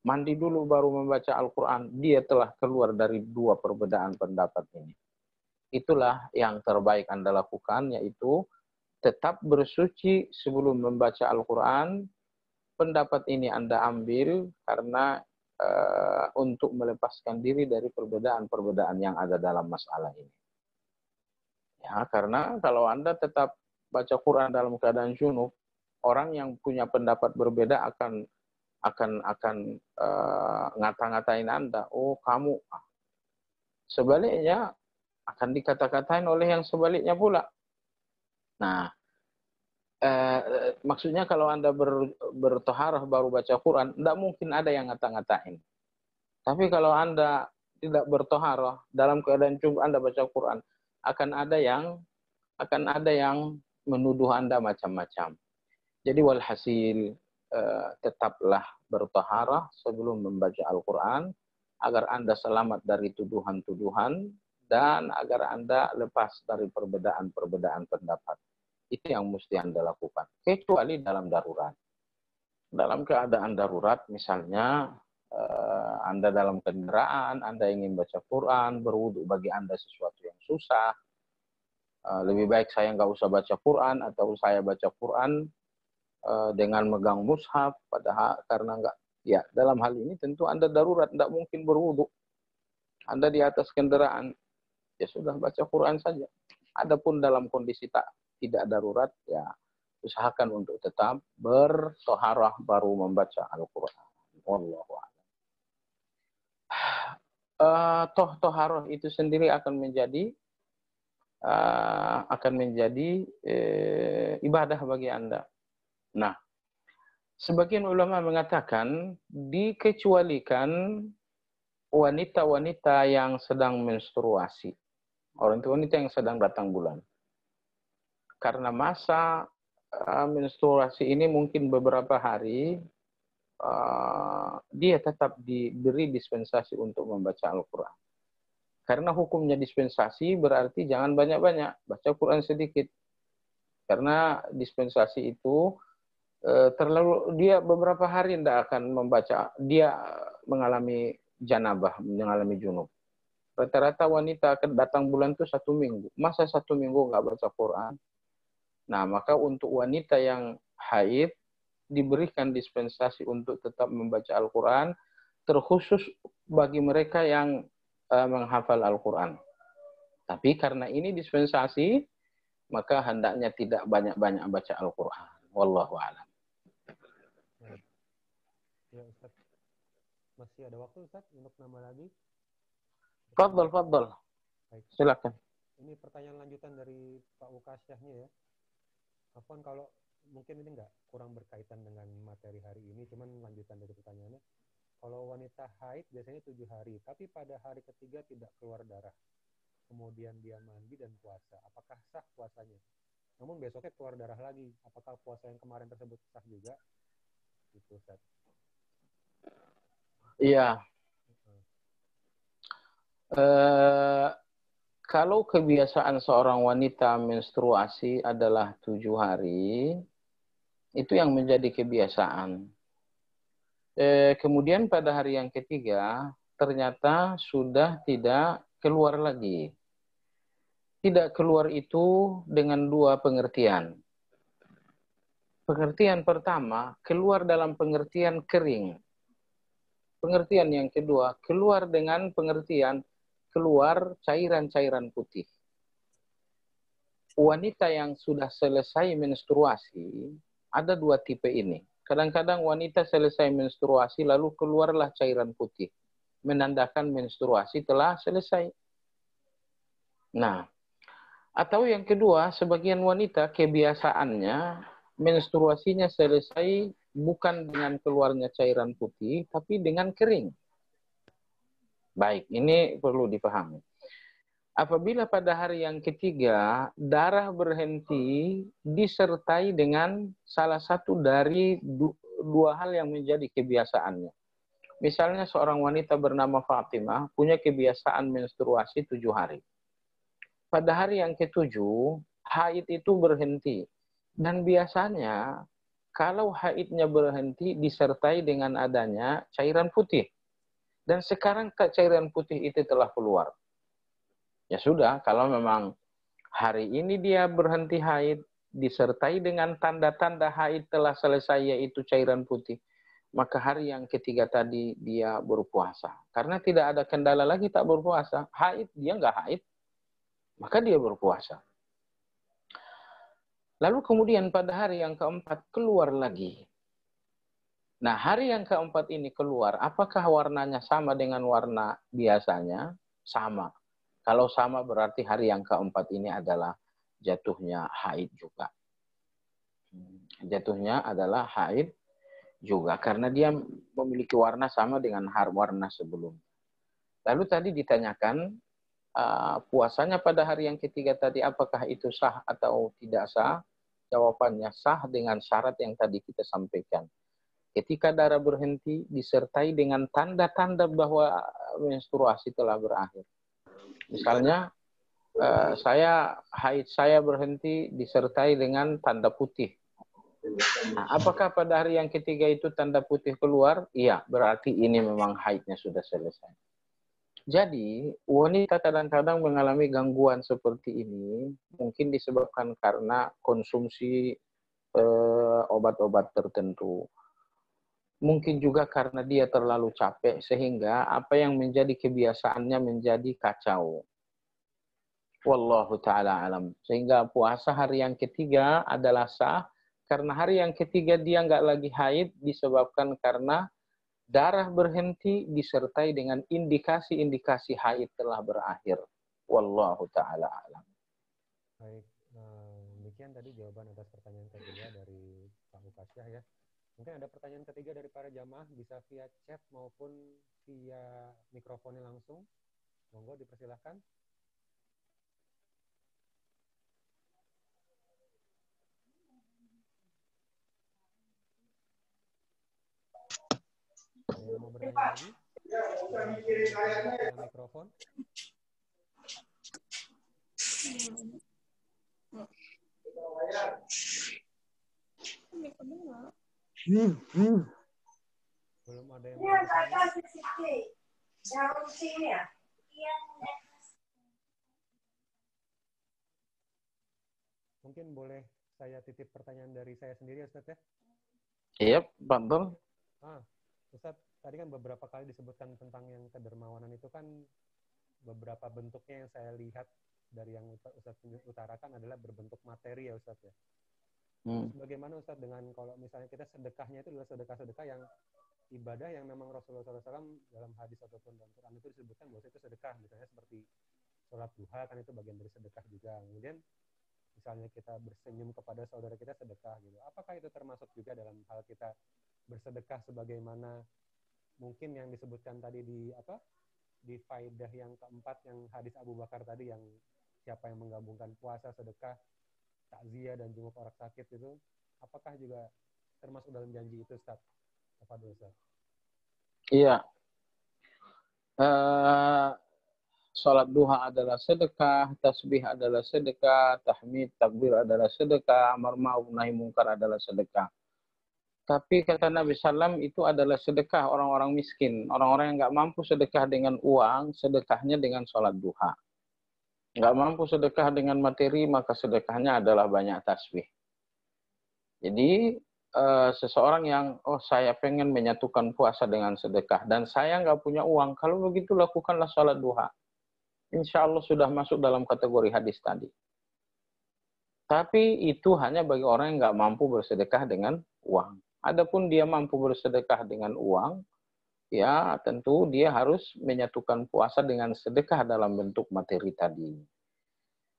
mandi dulu baru membaca Al-Quran, dia telah keluar dari dua perbedaan pendapat ini. Itulah yang terbaik Anda lakukan, yaitu tetap bersuci sebelum membaca Al-Quran. Pendapat ini Anda ambil karena untuk melepaskan diri dari perbedaan-perbedaan yang ada dalam masalah ini. Ya, karena kalau Anda tetap baca Quran dalam keadaan junub, orang yang punya pendapat berbeda akan ngata-ngatain Anda. Oh, kamu. Sebaliknya akan dikata-katain oleh yang sebaliknya pula. Nah, maksudnya kalau Anda bertoharah baru baca Quran, tidak mungkin ada yang ngata-ngatain. Tapi kalau Anda tidak bertoharah dalam keadaan junub Anda baca Quran, akan ada yang menuduh Anda macam-macam. Jadi walhasil tetaplah bertoharah sebelum membaca Al-Quran agar Anda selamat dari tuduhan-tuduhan dan agar Anda lepas dari perbedaan-perbedaan pendapat. Itu yang mesti Anda lakukan. Kecuali dalam darurat. Dalam keadaan darurat, misalnya Anda dalam kendaraan, Anda ingin baca Quran, berwudu bagi Anda sesuatu yang susah. Lebih baik saya nggak usah baca Quran atau saya baca Quran dengan megang mushaf. Padahal karena nggak, ya dalam hal ini tentu Anda darurat, tidak mungkin berwudu. Anda di atas kendaraan. ya sudah baca Quran saja. Adapun dalam kondisi tidak darurat, ya usahakan untuk tetap bertoharah baru membaca Al-Quran. Wallahu a'lam. Toharah itu sendiri akan menjadi ibadah bagi Anda. Nah, sebagian ulama mengatakan dikecualikan wanita-wanita yang sedang menstruasi, wanita yang sedang datang bulan. Karena masa menstruasi ini mungkin beberapa hari, dia tetap diberi dispensasi untuk membaca Al-Quran. Karena hukumnya dispensasi berarti jangan banyak-banyak, baca Quran sedikit. Karena dispensasi itu terlalu, dia beberapa hari tidak akan membaca, dia mengalami janabah, mengalami junub. Rata-rata wanita datang bulan itu 1 minggu. Masa 1 minggu nggak baca Quran? Nah, maka untuk wanita yang haid diberikan dispensasi untuk tetap membaca Al-Quran, terkhusus bagi mereka yang menghafal Al-Quran. Tapi karena ini dispensasi, maka hendaknya tidak banyak-banyak baca Al-Quran. Wallahu a'lam. Ya, Ustaz. Masih ada waktu, Ustaz, untuk nambah lagi? Fadl. Baik. Silakan. Ini pertanyaan lanjutan dari Pak Ukasyahnya ya. Apaan kalau mungkin ini kurang berkaitan dengan materi hari ini, cuman lanjutan dari pertanyaannya. Kalau wanita haid biasanya 7 hari, tapi pada hari ketiga tidak keluar darah. Kemudian dia mandi dan puasa. Apakah sah puasanya? Namun besoknya keluar darah lagi. Apakah puasa yang kemarin tersebut sah juga? Gitu, Ustaz. Iya. Kalau kebiasaan seorang wanita menstruasi adalah 7 hari, itu yang menjadi kebiasaan. Kemudian pada hari yang ketiga, ternyata sudah tidak keluar lagi. Tidak keluar itu dengan 2 pengertian. Pengertian pertama, keluar dalam pengertian kering. Pengertian yang kedua, keluar dengan pengertian keluar cairan-cairan putih. Wanita yang sudah selesai menstruasi, ada 2 tipe ini. Kadang-kadang wanita selesai menstruasi lalu keluarlah cairan putih. Menandakan menstruasi telah selesai. Nah, atau yang kedua, sebagian wanita kebiasaannya menstruasinya selesai bukan dengan keluarnya cairan putih, tapi dengan kering. Baik, ini perlu dipahami. Apabila pada hari yang ketiga darah berhenti disertai dengan salah satu dari 2 hal yang menjadi kebiasaannya. Misalnya seorang wanita bernama Fatimah punya kebiasaan menstruasi 7 hari. Pada hari yang ke-7, haid itu berhenti. Dan biasanya kalau haidnya berhenti disertai dengan adanya cairan putih. Dan sekarang cairan putih itu telah keluar. Ya sudah, kalau memang hari ini dia berhenti haid, disertai dengan tanda-tanda haid telah selesai yaitu cairan putih, maka hari yang ketiga tadi dia berpuasa. Karena tidak ada kendala lagi tak berpuasa. Haid, dia nggak haid, maka dia berpuasa. Lalu kemudian pada hari yang keempat keluar lagi. Nah, hari yang keempat ini keluar, apakah warnanya sama dengan warna biasanya? Sama. Kalau sama berarti hari yang keempat ini adalah jatuhnya haid juga. Jatuhnya adalah haid juga. Karena dia memiliki warna sama dengan warna sebelum. Lalu tadi ditanyakan, puasanya pada hari yang ketiga tadi apakah itu sah atau tidak sah? Jawabannya sah dengan syarat yang tadi kita sampaikan. Ketika darah berhenti disertai dengan tanda-tanda bahwa menstruasi telah berakhir. Misalnya, haid saya berhenti disertai dengan tanda putih. Nah, apakah pada hari yang ketiga itu tanda putih keluar? Iya, berarti ini memang haidnya sudah selesai. Jadi, wanita kadang-kadang mengalami gangguan seperti ini, mungkin disebabkan karena konsumsi obat-obat tertentu. Mungkin juga karena dia terlalu capek, sehingga apa yang menjadi kebiasaannya menjadi kacau. Wallahu ta'ala alam. Sehingga puasa hari yang ketiga adalah sah, karena hari yang ketiga dia nggak lagi haid disebabkan karena darah berhenti disertai dengan indikasi-indikasi haid telah berakhir. Wallahu ta'ala alam. Baik, demikian tadi jawaban atas pertanyaan kedua dari Pak Mukasyah ya. Mungkin ada pertanyaan ketiga dari para jamaah, bisa via chat maupun via mikrofonnya langsung. Monggo dipersilahkan. Ada yang mau bertanya lagi? Via mikrofon. Belum ada yang mau bertanya? Mungkin boleh saya titip pertanyaan dari saya sendiri, Ustaz ya? Iya, betul. Ustaz, tadi kan beberapa kali disebutkan tentang yang kedermawanan itu kan beberapa bentuknya yang saya lihat dari yang Ustaz utarakan adalah berbentuk materi ya Ustaz ya. Bagaimana Ustaz dengan kalau misalnya kita sedekahnya itu adalah sedekah-sedekah yang ibadah yang memang Rasulullah SAW dalam hadis ataupun dalam Quran itu disebutkan bahwa itu sedekah, misalnya seperti sholat duha kan itu bagian dari sedekah juga. Kemudian misalnya kita bersenyum kepada saudara kita sedekah gitu. Apakah itu termasuk juga dalam hal kita bersedekah sebagaimana mungkin yang disebutkan tadi di faidah yang keempat yang hadis Abu Bakar tadi yang siapa yang menggabungkan puasa, sedekah, takziah dan jenguk orang sakit itu, apakah juga termasuk dalam janji itu Ustaz? Apa dulu Ustaz? Iya. Salat duha adalah sedekah, tasbih adalah sedekah, tahmid, takbir adalah sedekah, amar ma'ruf nahi mungkar adalah sedekah. Tapi kata Nabi SAW itu adalah sedekah orang-orang miskin. Orang-orang yang nggak mampu sedekah dengan uang, sedekahnya dengan sholat duha. Nggak mampu sedekah dengan materi, maka sedekahnya adalah banyak tasbih. Jadi seseorang yang, saya pengen menyatukan puasa dengan sedekah, dan saya nggak punya uang, kalau begitu lakukanlah sholat duha. Insya Allah sudah masuk dalam kategori hadis tadi. Tapi itu hanya bagi orang yang nggak mampu bersedekah dengan uang. Adapun dia mampu bersedekah dengan uang, ya tentu dia harus menyatukan puasa dengan sedekah dalam bentuk materi tadi.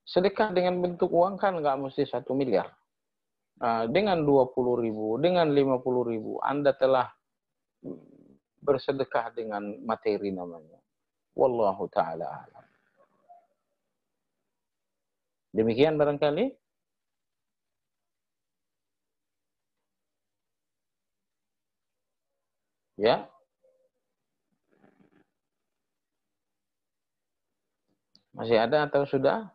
Sedekah dengan bentuk uang kan nggak mesti 1 miliar. Dengan 20.000, dengan 50.000, Anda telah bersedekah dengan materi namanya. Wallahu ta'ala alam. Demikian barangkali. Ya. Masih ada atau sudah?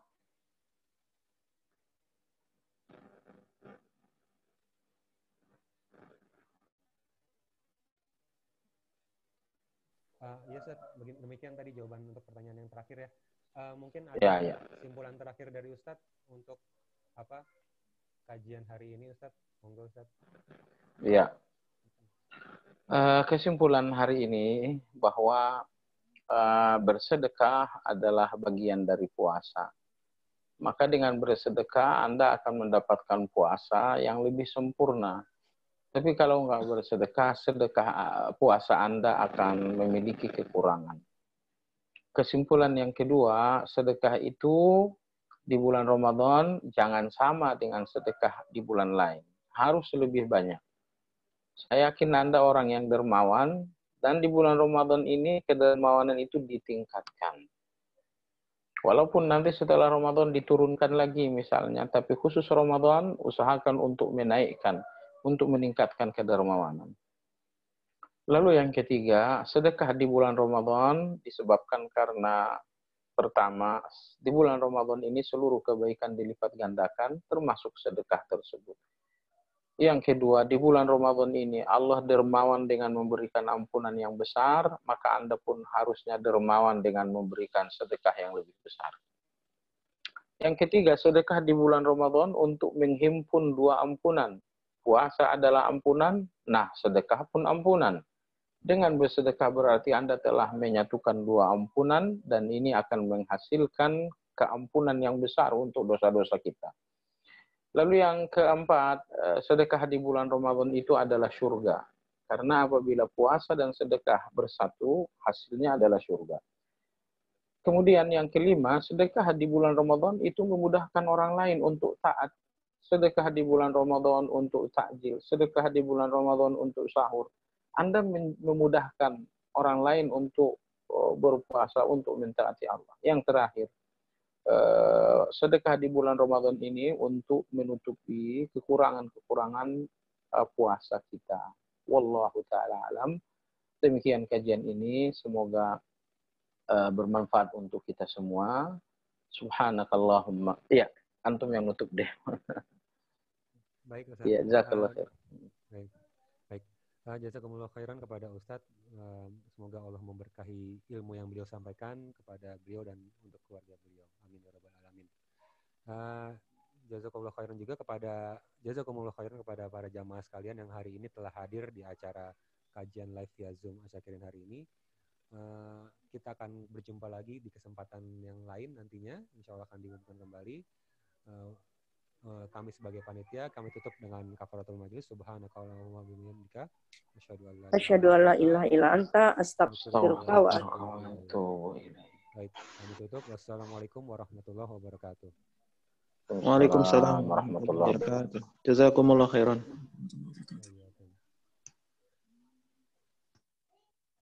Ya Ustaz, demikian tadi jawaban untuk pertanyaan yang terakhir ya. Mungkin ada kesimpulan terakhir dari Ustaz untuk kajian hari ini Ustaz? Monggo Ustaz. Ya. Kesimpulan hari ini bahwa bersedekah adalah bagian dari puasa. Maka dengan bersedekah Anda akan mendapatkan puasa yang lebih sempurna. Tapi kalau nggak bersedekah, puasa Anda akan memiliki kekurangan. Kesimpulan yang kedua, sedekah itu di bulan Ramadan jangan sama dengan sedekah di bulan lain. Harus lebih banyak. Saya yakin Anda orang yang dermawan, dan di bulan Ramadan ini kedermawanan itu ditingkatkan. Walaupun nanti setelah Ramadan diturunkan lagi misalnya, tapi khusus Ramadan usahakan untuk menaikkan, untuk meningkatkan kedermawanan. Lalu yang ketiga, sedekah di bulan Ramadan disebabkan karena pertama, di bulan Ramadan ini seluruh kebaikan dilipat gandakan, termasuk sedekah tersebut. Yang kedua, di bulan Ramadan ini Allah dermawan dengan memberikan ampunan yang besar, maka Anda pun harusnya dermawan dengan memberikan sedekah yang lebih besar. Yang ketiga, sedekah di bulan Ramadan untuk menghimpun 2 ampunan. Puasa adalah ampunan, nah sedekah pun ampunan. Dengan bersedekah berarti Anda telah menyatukan 2 ampunan, dan ini akan menghasilkan keampunan yang besar untuk dosa-dosa kita. Lalu yang keempat, sedekah di bulan Ramadan itu adalah surga. Karena apabila puasa dan sedekah bersatu, hasilnya adalah surga. Kemudian yang kelima, sedekah di bulan Ramadan itu memudahkan orang lain untuk taat. Sedekah di bulan Ramadan untuk takjil. Sedekah di bulan Ramadan untuk sahur. Anda memudahkan orang lain untuk berpuasa, untuk mentaati Allah. Yang terakhir, sedekah di bulan Ramadan ini untuk menutupi kekurangan-kekurangan puasa kita. Wallahu ta'ala alam. Demikian kajian ini. Semoga bermanfaat untuk kita semua. Subhanakallahumma. Ya, antum yang nutup deh. Baik, Ustaz. Ya, jazakallah khair. Baik. Jazakumullah khairan kepada Ustadz. Semoga Allah memberkahi ilmu yang beliau sampaikan kepada beliau dan untuk keluarga beliau. Amin ya rabbal alamin. Jazakumullah khairan kepada para jamaah sekalian yang hari ini telah hadir di acara kajian live via Zoom Asyakirin hari ini. Kita akan berjumpa lagi di kesempatan yang lain nantinya. Insya Allah akan diumumkan kembali. Kami sebagai panitia, kami tutup dengan kafaratul majlis. Subhanakallahumma wa bihamdika asyhadu an la ilaha illa anta astaghfiruka wa atubu ilaik. Baik, kami tutup. Wassalamualaikum warahmatullahi wabarakatuh. Waalaikumsalam warahmatullahi wabarakatuh. Jazakumullah khairan.